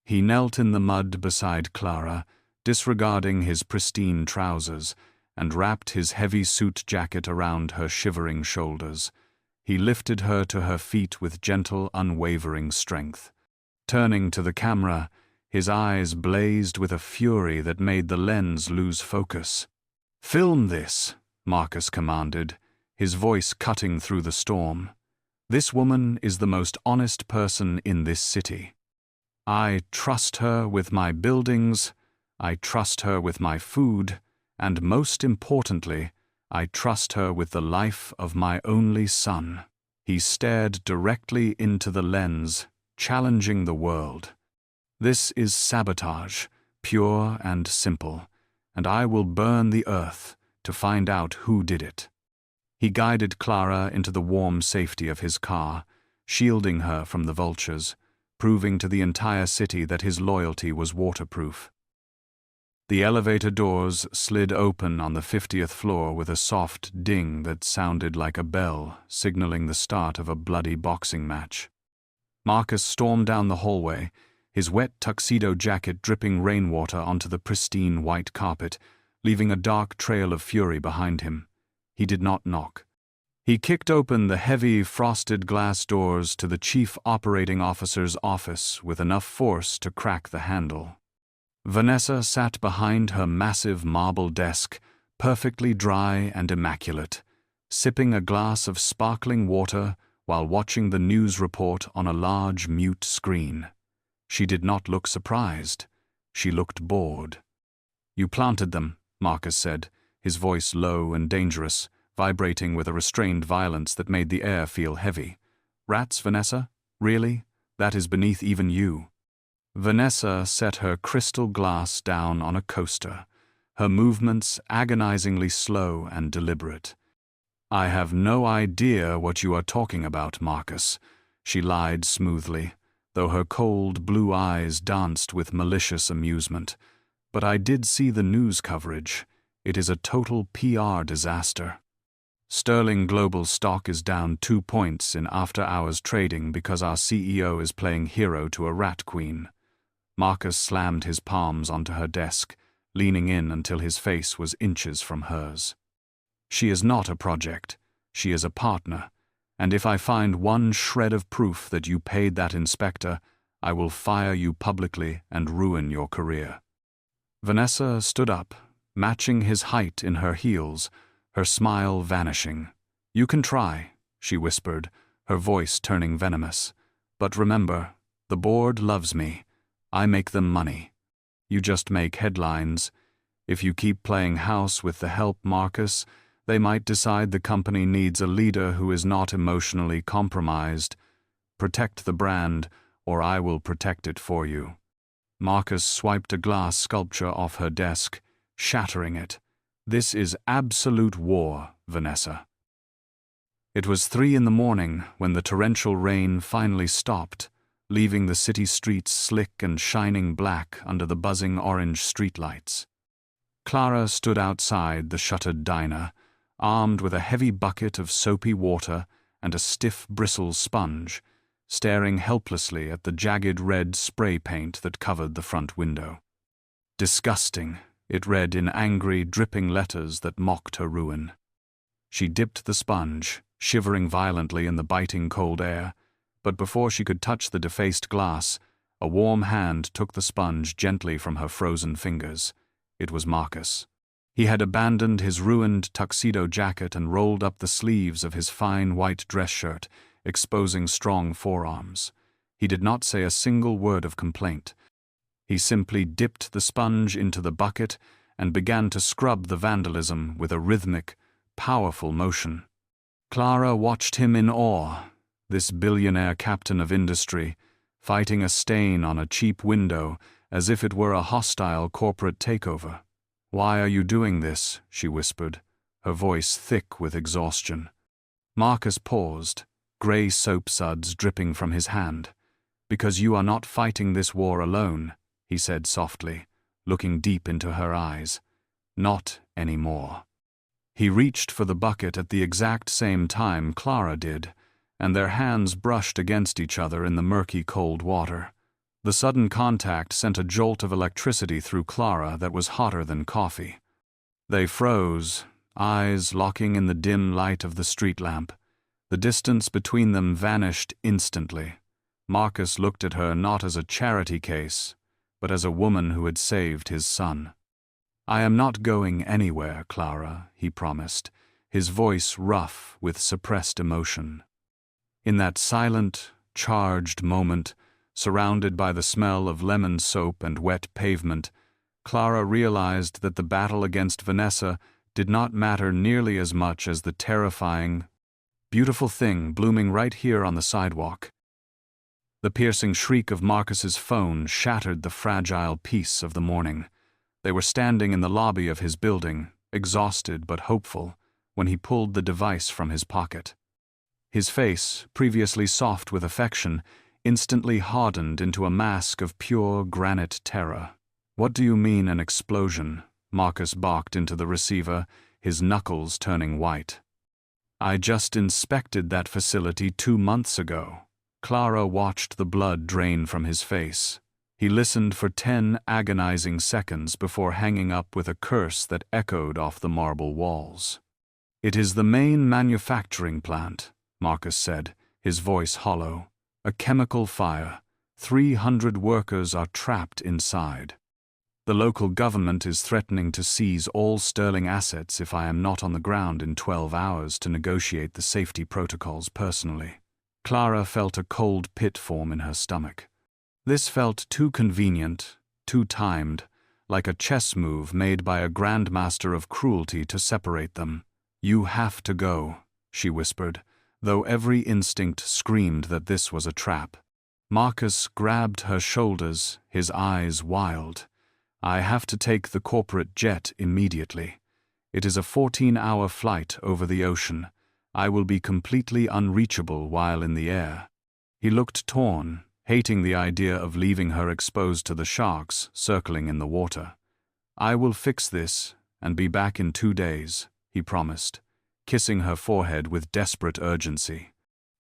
[SPEAKER 1] He knelt in the mud beside Clara, disregarding his pristine trousers, and wrapped his heavy suit jacket around her shivering shoulders. He lifted her to her feet with gentle, unwavering strength. Turning to the camera, his eyes blazed with a fury that made the lens lose focus. "Film this," Marcus commanded, his voice cutting through the storm. "This woman is the most honest person in this city. I trust her with my buildings, I trust her with my food, and most importantly, I trust her with the life of my only son." He stared directly into the lens, challenging the world. "This is sabotage, pure and simple, and I will burn the earth to find out who did it." He guided Clara into the warm safety of his car, shielding her from the vultures, proving to the entire city that his loyalty was waterproof. The elevator doors slid open on the 50th floor with a soft ding that sounded like a bell, signaling the start of a bloody boxing match. Marcus stormed down the hallway, his wet tuxedo jacket dripping rainwater onto the pristine white carpet, leaving a dark trail of fury behind him. He did not knock. He kicked open the heavy, frosted glass doors to the chief operating officer's office with enough force to crack the handle. Vanessa sat behind her massive marble desk, perfectly dry and immaculate, sipping a glass of sparkling water while watching the news report on a large mute screen. She did not look surprised. She looked bored. "You planted them," Marcus said, his voice low and dangerous, vibrating with a restrained violence that made the air feel heavy. "Rats, Vanessa? Really? That is beneath even you." Vanessa set her crystal glass down on a coaster, her movements agonizingly slow and deliberate. "I have no idea what you are talking about, Marcus," she lied smoothly, though her cold blue eyes danced with malicious amusement. "But I did see the news coverage. It is a total PR disaster. Sterling Global stock is down 2 points in after-hours trading because our CEO is playing hero to a rat queen." Marcus slammed his palms onto her desk, leaning in until his face was inches from hers. "She is not a project. She is a partner. And if I find one shred of proof that you paid that inspector, I will fire you publicly and ruin your career." Vanessa stood up, matching his height in her heels, her smile vanishing. "You can try," she whispered, her voice turning venomous. "But remember, the board loves me. I make them money. You just make headlines. If you keep playing house with the help, Marcus, they might decide the company needs a leader who is not emotionally compromised. Protect the brand, or I will protect it for you." Marcus swiped a glass sculpture off her desk, shattering it. "This is absolute war, Vanessa." It was 3 in the morning when the torrential rain finally stopped, leaving the city streets slick and shining black under the buzzing orange streetlights. Clara stood outside the shuttered diner, armed with a heavy bucket of soapy water and a stiff bristle sponge, staring helplessly at the jagged red spray paint that covered the front window. "Disgusting," it read in angry, dripping letters that mocked her ruin. She dipped the sponge, shivering violently in the biting cold air, but before she could touch the defaced glass, a warm hand took the sponge gently from her frozen fingers. It was Marcus. He had abandoned his ruined tuxedo jacket and rolled up the sleeves of his fine white dress shirt, exposing strong forearms. He did not say a single word of complaint. He simply dipped the sponge into the bucket and began to scrub the vandalism with a rhythmic, powerful motion. Clara watched him in awe, this billionaire captain of industry, fighting a stain on a cheap window as if it were a hostile corporate takeover. "Why are you doing this?" she whispered, her voice thick with exhaustion. Marcus paused, grey soap suds dripping from his hand. "Because you are not fighting this war alone," he said softly, looking deep into her eyes. "Not anymore." He reached for the bucket at the exact same time Clara did, and their hands brushed against each other in the murky cold water. The sudden contact sent a jolt of electricity through Clara that was hotter than coffee. They froze, eyes locking in the dim light of the street lamp. The distance between them vanished instantly. Marcus looked at her not as a charity case, but as a woman who had saved his son. "I am not going anywhere, Clara," he promised, his voice rough with suppressed emotion. In that silent, charged moment, surrounded by the smell of lemon soap and wet pavement, Clara realized that the battle against Vanessa did not matter nearly as much as the terrifying, beautiful thing blooming right here on the sidewalk. The piercing shriek of Marcus's phone shattered the fragile peace of the morning. They were standing in the lobby of his building, exhausted but hopeful, when he pulled the device from his pocket. His face, previously soft with affection, instantly hardened into a mask of pure granite terror. "What do you mean an explosion?" Marcus barked into the receiver, his knuckles turning white. "I just inspected that facility 2 months ago." Clara watched the blood drain from his face. He listened for 10 agonizing seconds before hanging up with a curse that echoed off the marble walls. "It is the main manufacturing plant," Marcus said, his voice hollow. "A chemical fire. 300 workers are trapped inside." The local government is threatening to seize all sterling assets if I am not on the ground in 12 hours to negotiate the safety protocols personally. Clara felt a cold pit form in her stomach. This felt too convenient, too timed, like a chess move made by a grandmaster of cruelty to separate them. "You have to go," she whispered, though every instinct screamed that this was a trap. Marcus grabbed her shoulders, his eyes wild. "I have to take the corporate jet immediately. It is a 14-hour flight over the ocean. I will be completely unreachable while in the air." He looked torn, hating the idea of leaving her exposed to the sharks circling in the water. "I will fix this and be back in 2 days," he promised, kissing her forehead with desperate urgency.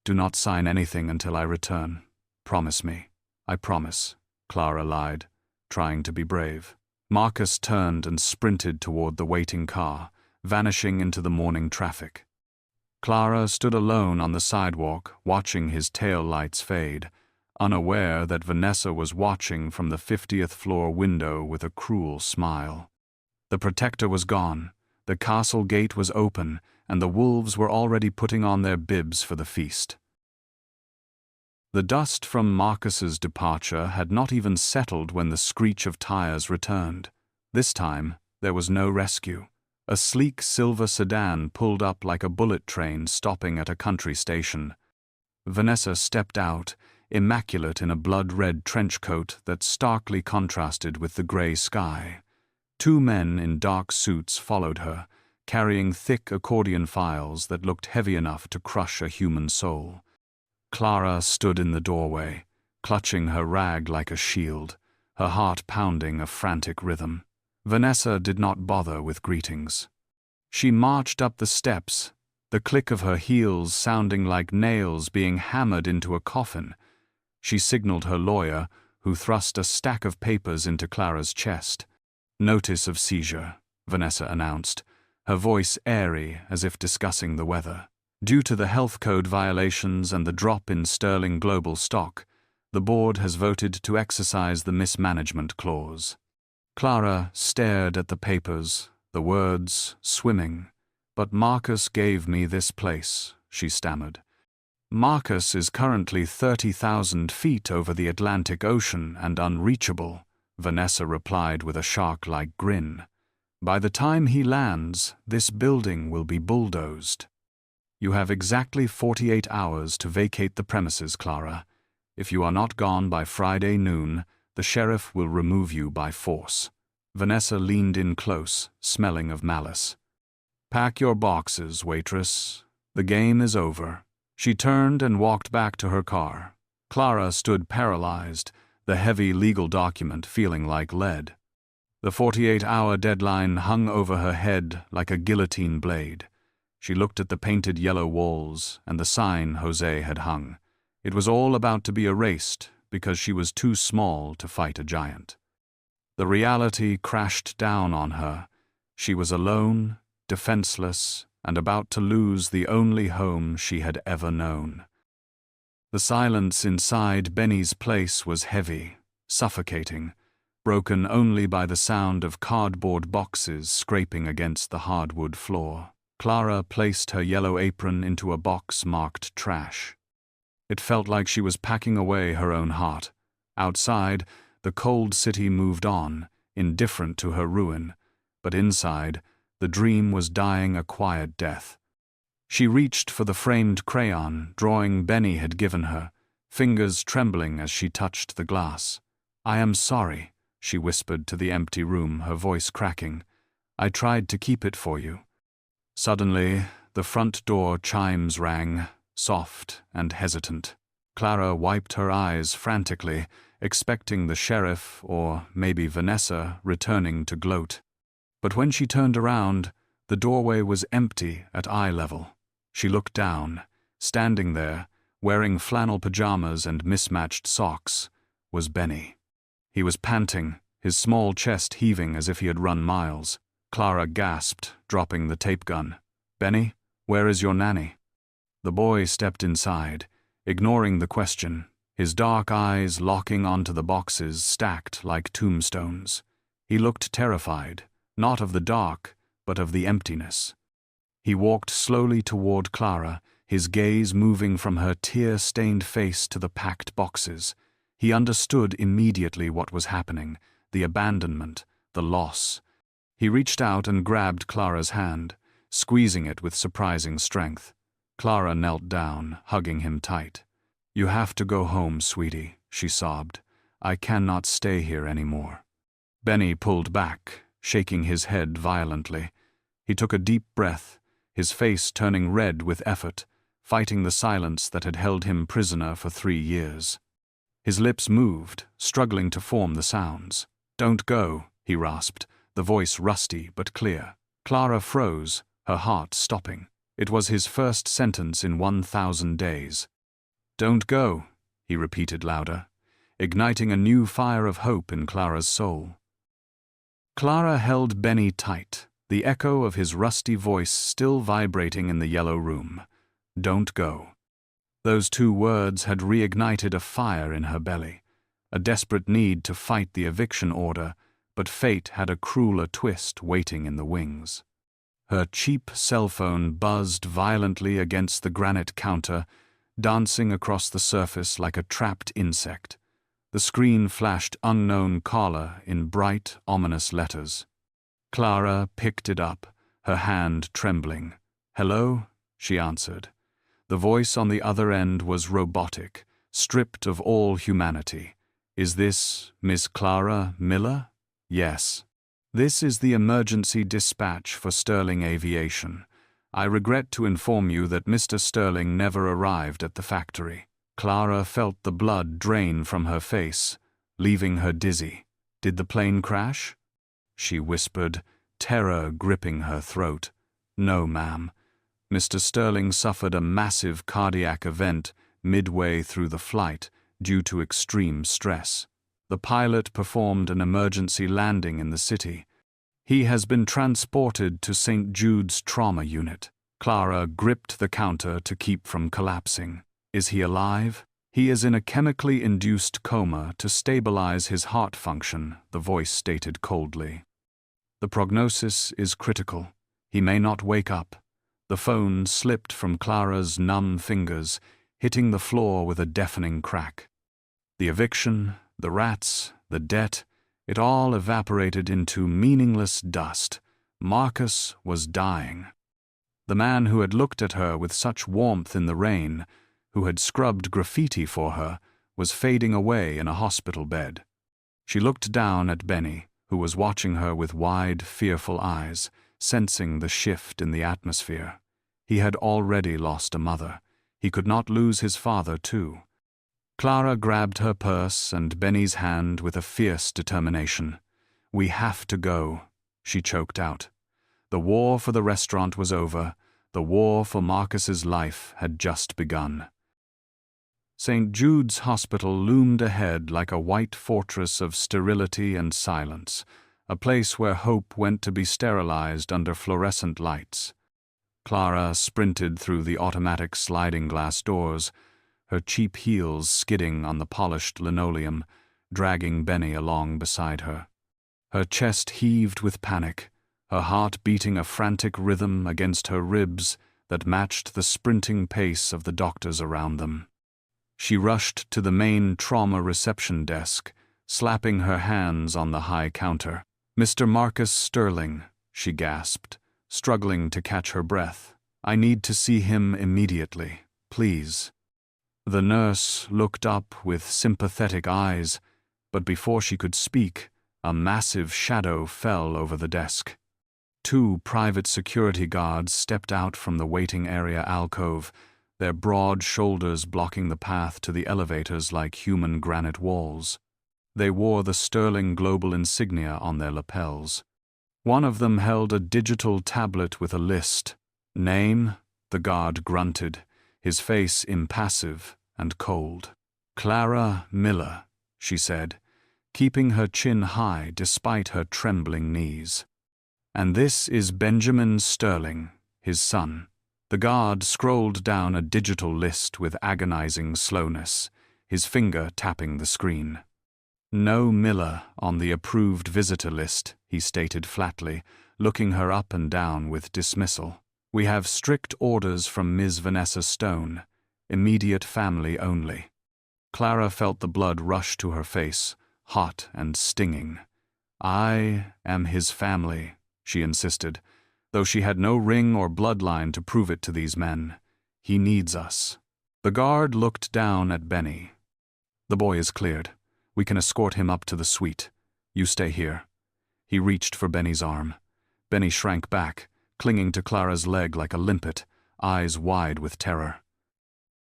[SPEAKER 1] "Do not sign anything until I return. Promise me." "I promise," Clara lied, trying to be brave. Marcus turned and sprinted toward the waiting car, vanishing into the morning traffic. Clara stood alone on the sidewalk, watching his tail lights fade, unaware that Vanessa was watching from the 50th floor window with a cruel smile. The protector was gone, the castle gate was open, and the wolves were already putting on their bibs for the feast. The dust from Marcus's departure had not even settled when the screech of tires returned. This time, there was no rescue. A sleek silver sedan pulled up like a bullet train stopping at a country station. Vanessa stepped out, immaculate in a blood-red trench coat that starkly contrasted with the gray sky. 2 men in dark suits followed her, carrying thick accordion files that looked heavy enough to crush a human soul. Clara stood in the doorway, clutching her rag like a shield, her heart pounding a frantic rhythm. Vanessa did not bother with greetings. She marched up the steps, the click of her heels sounding like nails being hammered into a coffin. She signaled her lawyer, who thrust a stack of papers into Clara's chest. "Notice of seizure," Vanessa announced, her voice airy as if discussing the weather. "Due to the health code violations and the drop in sterling global stock, the board has voted to exercise the mismanagement clause." Clara stared at the papers, the words swimming. "But Marcus gave me this place," she stammered. "Marcus is currently 30,000 feet over the Atlantic Ocean and unreachable," Vanessa replied with a shark-like grin. "By the time he lands, this building will be bulldozed." "You have exactly 48 hours to vacate the premises, Clara. If you are not gone by Friday noon, the sheriff will remove you by force." Vanessa leaned in close, smelling of malice. "Pack your boxes, waitress. The game is over." She turned and walked back to her car. Clara stood paralyzed, the heavy legal document feeling like lead. The 48-hour deadline hung over her head like a guillotine blade. She looked at the painted yellow walls and the sign Jose had hung. It was all about to be erased because she was too small to fight a giant. The reality crashed down on her. She was alone, defenseless, and about to lose the only home she had ever known. The silence inside Benny's place was heavy, suffocating, broken only by the sound of cardboard boxes scraping against the hardwood floor. Clara placed her yellow apron into a box marked trash. It felt like she was packing away her own heart. Outside, the cold city moved on, indifferent to her ruin, but inside, the dream was dying a quiet death. She reached for the framed crayon drawing Benny had given her, fingers trembling as she touched the glass. "I am sorry," she whispered to the empty room, her voice cracking. "I tried to keep it for you." Suddenly, the front door chimes rang, soft and hesitant. Clara wiped her eyes frantically, expecting the sheriff, or maybe Vanessa, returning to gloat. But when she turned around, the doorway was empty at eye level. She looked down. Standing there, wearing flannel pajamas and mismatched socks, was Benny. He was panting, his small chest heaving as if he had run miles. Clara gasped, dropping the tape gun. "Benny, where is your nanny?" The boy stepped inside, ignoring the question, his dark eyes locking onto the boxes stacked like tombstones. He looked terrified, not of the dark, but of the emptiness. He walked slowly toward Clara, his gaze moving from her tear-stained face to the packed boxes. He understood immediately what was happening, the abandonment, the loss. He reached out and grabbed Clara's hand, squeezing it with surprising strength. Clara knelt down, hugging him tight. "You have to go home, sweetie," she sobbed. "I cannot stay here anymore." Benny pulled back, shaking his head violently. He took a deep breath, his face turning red with effort, fighting the silence that had held him prisoner for 3 years. His lips moved, struggling to form the sounds. "Don't go," he rasped, the voice rusty but clear. Clara froze, her heart stopping. It was his first sentence in 1,000 days. "Don't go," he repeated louder, igniting a new fire of hope in Clara's soul. Clara held Benny tight, the echo of his rusty voice still vibrating in the yellow room. "Don't go." Those 2 words had reignited a fire in her belly, a desperate need to fight the eviction order, but fate had a crueler twist waiting in the wings. Her cheap cell phone buzzed violently against the granite counter, dancing across the surface like a trapped insect. The screen flashed "unknown caller" in bright, ominous letters. Clara picked it up, her hand trembling. "Hello?" she answered. The voice on the other end was robotic, stripped of all humanity. "Is this Miss Clara Miller?" "Yes." "This is the emergency dispatch for Sterling Aviation. I regret to inform you that Mr. Sterling never arrived at the factory." Clara felt the blood drain from her face, leaving her dizzy. "Did the plane crash?" she whispered, terror gripping her throat. "No, ma'am. Mr. Sterling suffered a massive cardiac event midway through the flight due to extreme stress. The pilot performed an emergency landing in the city. He has been transported to St. Jude's trauma unit." Clara gripped the counter to keep from collapsing. "Is he alive?" "He is in a chemically induced coma to stabilize his heart function," the voice stated coldly. "The prognosis is critical. He may not wake up." The phone slipped from Clara's numb fingers, hitting the floor with a deafening crack. The eviction, the rats, the debt, it all evaporated into meaningless dust. Marcus was dying. The man who had looked at her with such warmth in the rain, who had scrubbed graffiti for her, was fading away in a hospital bed. She looked down at Benny, who was watching her with wide, fearful eyes, sensing the shift in the atmosphere. He had already lost a mother. He could not lose his father, too. Clara grabbed her purse and Benny's hand with a fierce determination. "We have to go," she choked out. The war for the restaurant was over. The war for Marcus's life had just begun. St. Jude's Hospital loomed ahead like a white fortress of sterility and silence, a place where hope went to be sterilized under fluorescent lights. Clara sprinted through the automatic sliding glass doors, her cheap heels skidding on the polished linoleum, dragging Benny along beside her. Her chest heaved with panic, her heart beating a frantic rhythm against her ribs that matched the sprinting pace of the doctors around them. She rushed to the main trauma reception desk, slapping her hands on the high counter. "Mr. Marcus Sterling," she gasped, struggling to catch her breath. "I need to see him immediately, please." The nurse looked up with sympathetic eyes, but before she could speak, a massive shadow fell over the desk. 2 private security guards stepped out from the waiting area alcove, their broad shoulders blocking the path to the elevators like human granite walls. They wore the Sterling Global insignia on their lapels. One of them held a digital tablet with a list. "Name?" the guard grunted, his face impassive and cold. "Clara Miller," she said, keeping her chin high despite her trembling knees. "And this is Benjamin Sterling, his son." The guard scrolled down a digital list with agonizing slowness, his finger tapping the screen. "No Miller on the approved visitor list," he stated flatly, looking her up and down with dismissal. "We have strict orders from Ms. Vanessa Stone. Immediate family only." Clara felt the blood rush to her face, hot and stinging. "I am his family," she insisted, though she had no ring or bloodline to prove it to these men. "He needs us." The guard looked down at Benny. "The boy is cleared. We can escort him up to the suite. You stay here." He reached for Benny's arm. Benny shrank back, clinging to Clara's leg like a limpet, eyes wide with terror.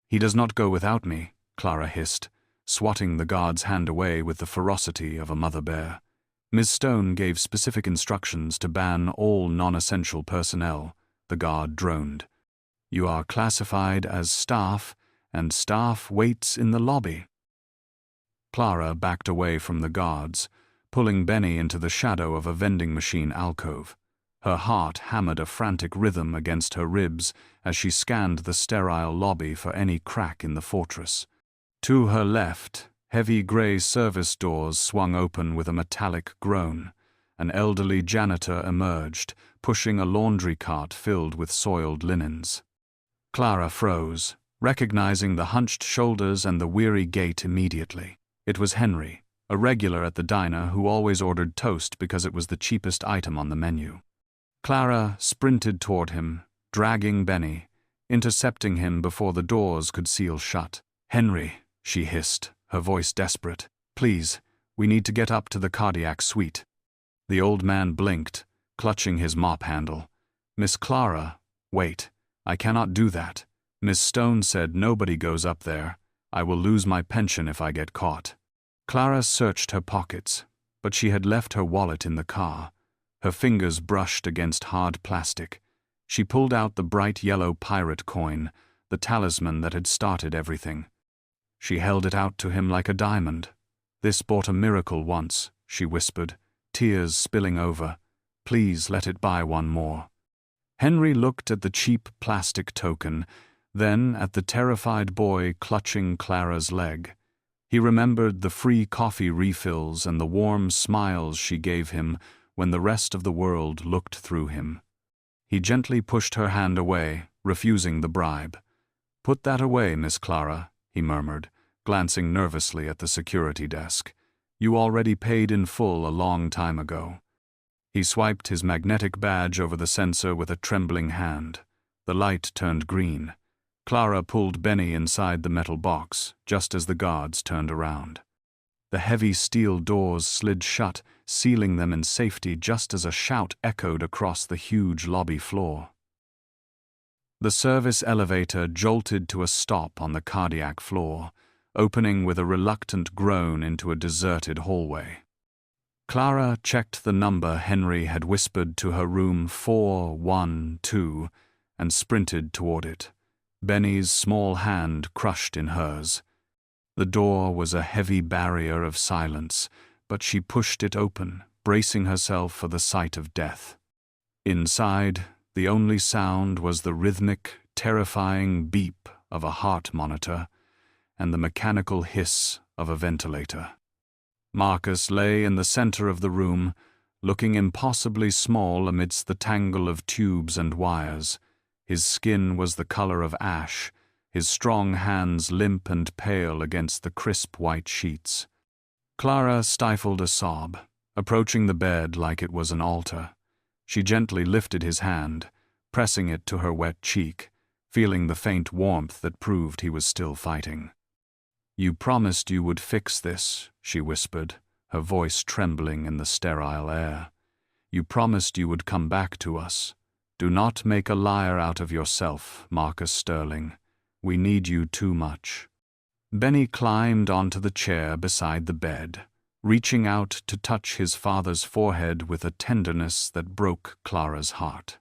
[SPEAKER 1] "He does not go without me," Clara hissed, swatting the guard's hand away with the ferocity of a mother bear. Ms. Stone gave specific instructions to ban all non-essential personnel, the guard droned. "You are classified as staff, and staff waits in the lobby." Clara backed away from the guards, pulling Benny into the shadow of a vending machine alcove. Her heart hammered a frantic rhythm against her ribs as she scanned the sterile lobby for any crack in the fortress. To her left, heavy gray service doors swung open with a metallic groan. An elderly janitor emerged, pushing a laundry cart filled with soiled linens. Clara froze, recognizing the hunched shoulders and the weary gait immediately. It was Henry, a regular at the diner who always ordered toast because it was the cheapest item on the menu. Clara sprinted toward him, dragging Benny, intercepting him before the doors could seal shut. "Henry," she hissed, her voice desperate. "Please, we need to get up to the cardiac suite." The old man blinked, clutching his mop handle. "Miss Clara, wait. I cannot do that. Miss Stone said nobody goes up there. I will lose my pension if I get caught." Clara searched her pockets, but she had left her wallet in the car. Her fingers brushed against hard plastic. She pulled out the bright yellow pirate coin, the talisman that had started everything. She held it out to him like a diamond. "This bought a miracle once," she whispered, tears spilling over. "Please let it buy one more." Henry looked at the cheap plastic token, then at the terrified boy clutching Clara's leg. He remembered the free coffee refills and the warm smiles she gave him when the rest of the world looked through him. He gently pushed her hand away, refusing the bribe. "Put that away, Miss Clara," he murmured, glancing nervously at the security desk. "You already paid in full a long time ago." He swiped his magnetic badge over the sensor with a trembling hand. The light turned green. Clara pulled Benny inside the metal box, just as the guards turned around. The heavy steel doors slid shut, sealing them in safety just as a shout echoed across the huge lobby floor. The service elevator jolted to a stop on the cardiac floor, opening with a reluctant groan into a deserted hallway. Clara checked the number Henry had whispered to her room 412 and sprinted toward it. Benny's small hand crushed in hers. The door was a heavy barrier of silence, but she pushed it open, bracing herself for the sight of death. Inside, the only sound was the rhythmic, terrifying beep of a heart monitor and the mechanical hiss of a ventilator. Marcus lay in the center of the room, looking impossibly small amidst the tangle of tubes and wires. His skin was the color of ash, his strong hands limp and pale against the crisp white sheets. Clara stifled a sob, approaching the bed like it was an altar. She gently lifted his hand, pressing it to her wet cheek, feeling the faint warmth that proved he was still fighting. "You promised you would fix this," she whispered, her voice trembling in the sterile air. "You promised you would come back to us. Do not make a liar out of yourself, Marcus Sterling. We need you too much." Benny climbed onto the chair beside the bed, reaching out to touch his father's forehead with a tenderness that broke Clara's heart.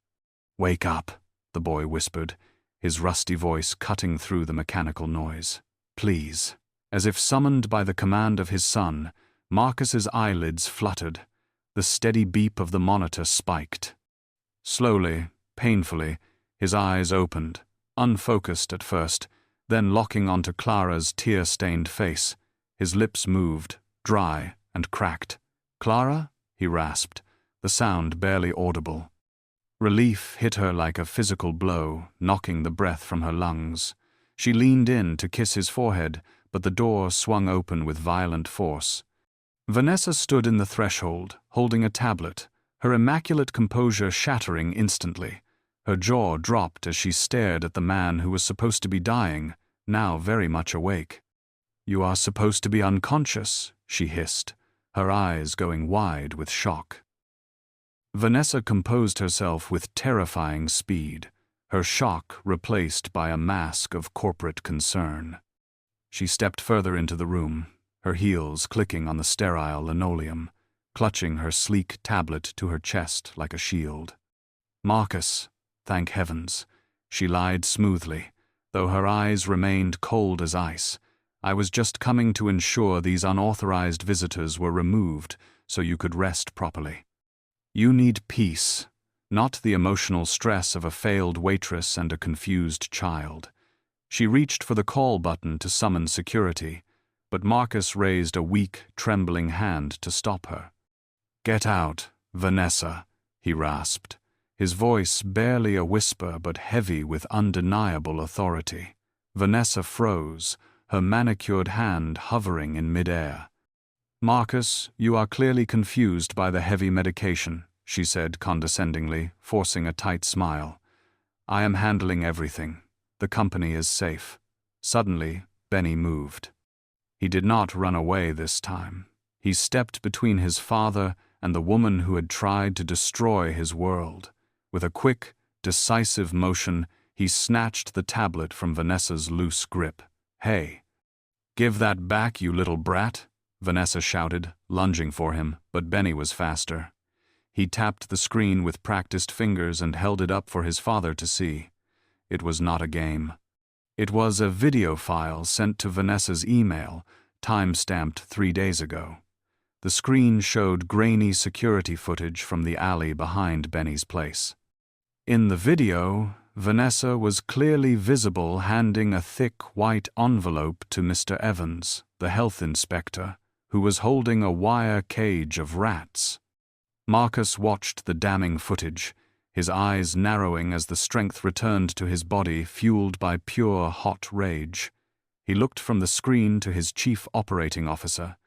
[SPEAKER 1] "Wake up," the boy whispered, his rusty voice cutting through the mechanical noise. "Please." As if summoned by the command of his son, Marcus's eyelids fluttered. The steady beep of the monitor spiked. Slowly, painfully, his eyes opened, unfocused at first, then locking onto Clara's tear-stained face. His lips moved, dry and cracked. "Clara?" he rasped, the sound barely audible. Relief hit her like a physical blow, knocking the breath from her lungs. She leaned in to kiss his forehead, but the door swung open with violent force. Vanessa stood in the threshold, holding a tablet, her immaculate composure shattering instantly. Her jaw dropped as she stared at the man who was supposed to be dying, now very much awake. "You are supposed to be unconscious," she hissed, her eyes going wide with shock. Vanessa composed herself with terrifying speed, her shock replaced by a mask of corporate concern. She stepped further into the room, her heels clicking on the sterile linoleum, clutching her sleek tablet to her chest like a shield. "Marcus, thank heavens," she lied smoothly, though her eyes remained cold as ice. "I was just coming to ensure these unauthorized visitors were removed so you could rest properly. You need peace, not the emotional stress of a failed waitress and a confused child." She reached for the call button to summon security, but Marcus raised a weak, trembling hand to stop her. "Get out, Vanessa," he rasped, his voice barely a whisper but heavy with undeniable authority. Vanessa froze, her manicured hand hovering in midair. "Marcus, you are clearly confused by the heavy medication," she said condescendingly, forcing a tight smile. "I am handling everything. The company is safe." Suddenly, Benny moved. He did not run away this time. He stepped between his father and the woman who had tried to destroy his world. With a quick, decisive motion, he snatched the tablet from Vanessa's loose grip. "Hey, give that back, you little brat," Vanessa shouted, lunging for him, but Benny was faster. He tapped the screen with practiced fingers and held it up for his father to see. It was not a game. It was a video file sent to Vanessa's email, time-stamped 3 days ago. The screen showed grainy security footage from the alley behind Benny's place. In the video, Vanessa was clearly visible handing a thick white envelope to Mr. Evans, the health inspector, who was holding a wire cage of rats. Marcus watched the damning footage, his eyes narrowing as the strength returned to his body, fueled by pure, hot rage. He looked from the screen to his chief operating officer.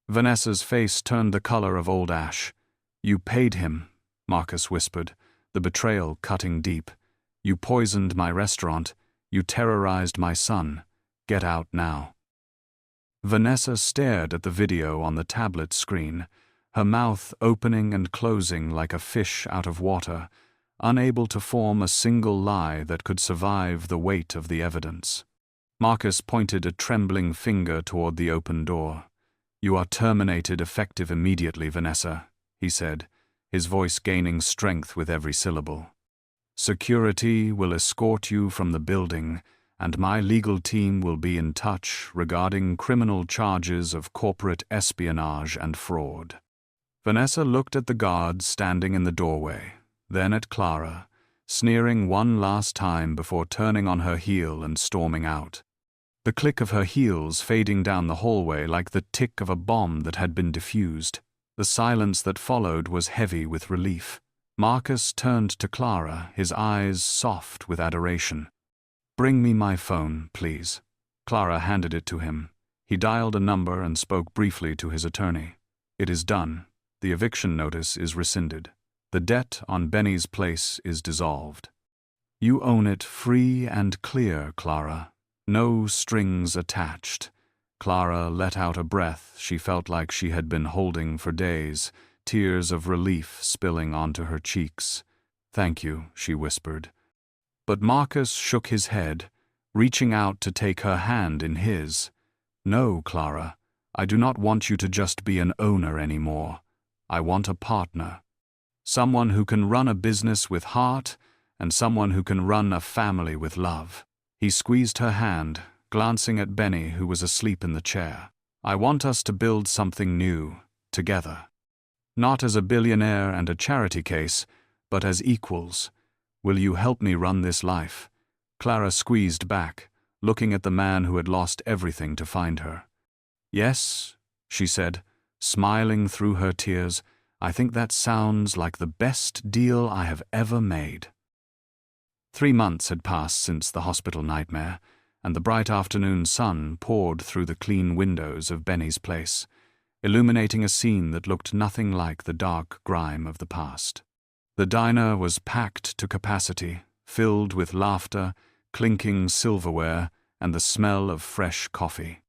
[SPEAKER 1] Vanessa's face turned the color of old ash. "You paid him," Marcus whispered, the betrayal cutting deep. "You poisoned my restaurant. You terrorized my son. Get out now." Vanessa stared at the video on the tablet screen, her mouth opening and closing like a fish out of water, unable to form a single lie that could survive the weight of the evidence. Marcus pointed a trembling finger toward the open door. "You are terminated effective immediately, Vanessa," he said, his voice gaining strength with every syllable. "Security will escort you from the building, and my legal team will be in touch regarding criminal charges of corporate espionage and fraud." Vanessa looked at the guards standing in the doorway, then at Clara, sneering one last time before turning on her heel and storming out. The click of her heels fading down the hallway like the tick of a bomb that had been defused. The silence that followed was heavy with relief. Marcus turned to Clara, his eyes soft with adoration. "Bring me my phone, please." Clara handed it to him. He dialed a number and spoke briefly to his attorney. "It is done. The eviction notice is rescinded. The debt on Benny's place is dissolved. You own it free and clear, Clara. No strings attached." Clara let out a breath she felt like she had been holding for days, tears of relief spilling onto her cheeks. "Thank you," she whispered. But Marcus shook his head, reaching out to take her hand in his. "No, Clara, I do not want you to just be an owner anymore. I want a partner. Someone who can run a business with heart and someone who can run a family with love." He squeezed her hand, glancing at Benny, who was asleep in the chair. "I want us to build something new, together. Not as a billionaire and a charity case, but as equals. Will you help me run this life?" Clara squeezed back, looking at the man who had lost everything to find her. "Yes," she said, smiling through her tears. "I think that sounds like the best deal I have ever made." 3 months had passed since the hospital nightmare, and the bright afternoon sun poured through the clean windows of Benny's place, illuminating a scene that looked nothing like the dark grime of the past. The diner was packed to capacity, filled with laughter, clinking silverware, and the smell of fresh coffee.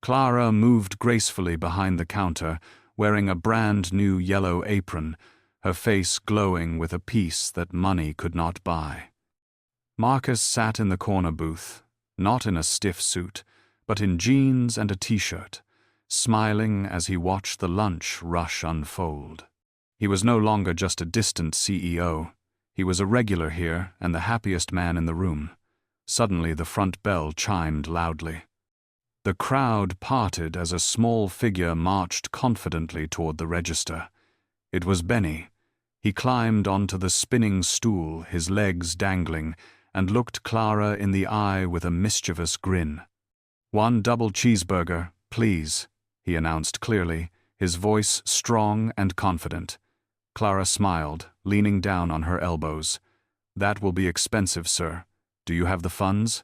[SPEAKER 1] Clara moved gracefully behind the counter, wearing a brand-new yellow apron, her face glowing with a peace that money could not buy. Marcus sat in the corner booth, not in a stiff suit, but in jeans and a t-shirt, smiling as he watched the lunch rush unfold. He was no longer just a distant CEO. He was a regular here and the happiest man in the room. Suddenly the front bell chimed loudly. The crowd parted as a small figure marched confidently toward the register. It was Benny. He climbed onto the spinning stool, his legs dangling, and looked Clara in the eye with a mischievous grin. "1 double cheeseburger, please," he announced clearly, his voice strong and confident. Clara smiled, leaning down on her elbows. "That will be expensive, sir. Do you have the funds?"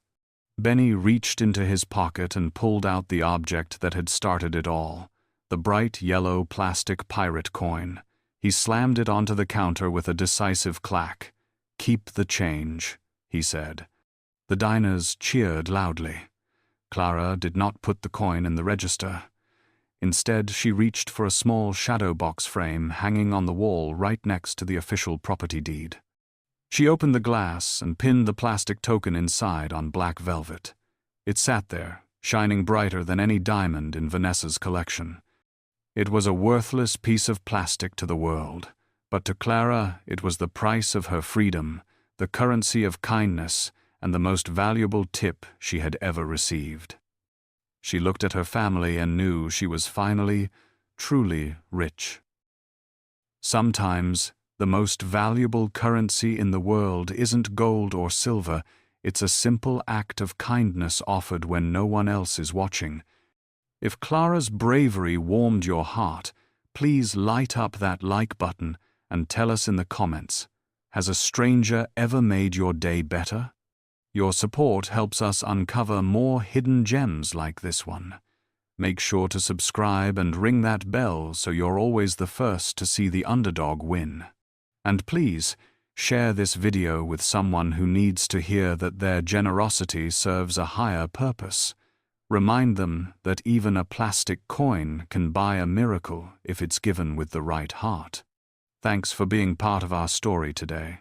[SPEAKER 1] Benny reached into his pocket and pulled out the object that had started it all, the bright yellow plastic pirate coin. He slammed it onto the counter with a decisive clack. "Keep the change," he said. The diners cheered loudly. Clara did not put the coin in the register. Instead, she reached for a small shadow box frame hanging on the wall right next to the official property deed. She opened the glass and pinned the plastic token inside on black velvet. It sat there, shining brighter than any diamond in Vanessa's collection. It was a worthless piece of plastic to the world, but to Clara it was the price of her freedom, the currency of kindness, and the most valuable tip she had ever received. She looked at her family and knew she was finally, truly rich. Sometimes, the most valuable currency in the world isn't gold or silver, it's a simple act of kindness offered when no one else is watching. If Clara's bravery warmed your heart, please light up that like button and tell us in the comments, has a stranger ever made your day better? Your support helps us uncover more hidden gems like this one. Make sure to subscribe and ring that bell so you're always the first to see the underdog win. And please, share this video with someone who needs to hear that their generosity serves a higher purpose. Remind them that even a plastic coin can buy a miracle if it's given with the right heart. Thanks for being part of our story today.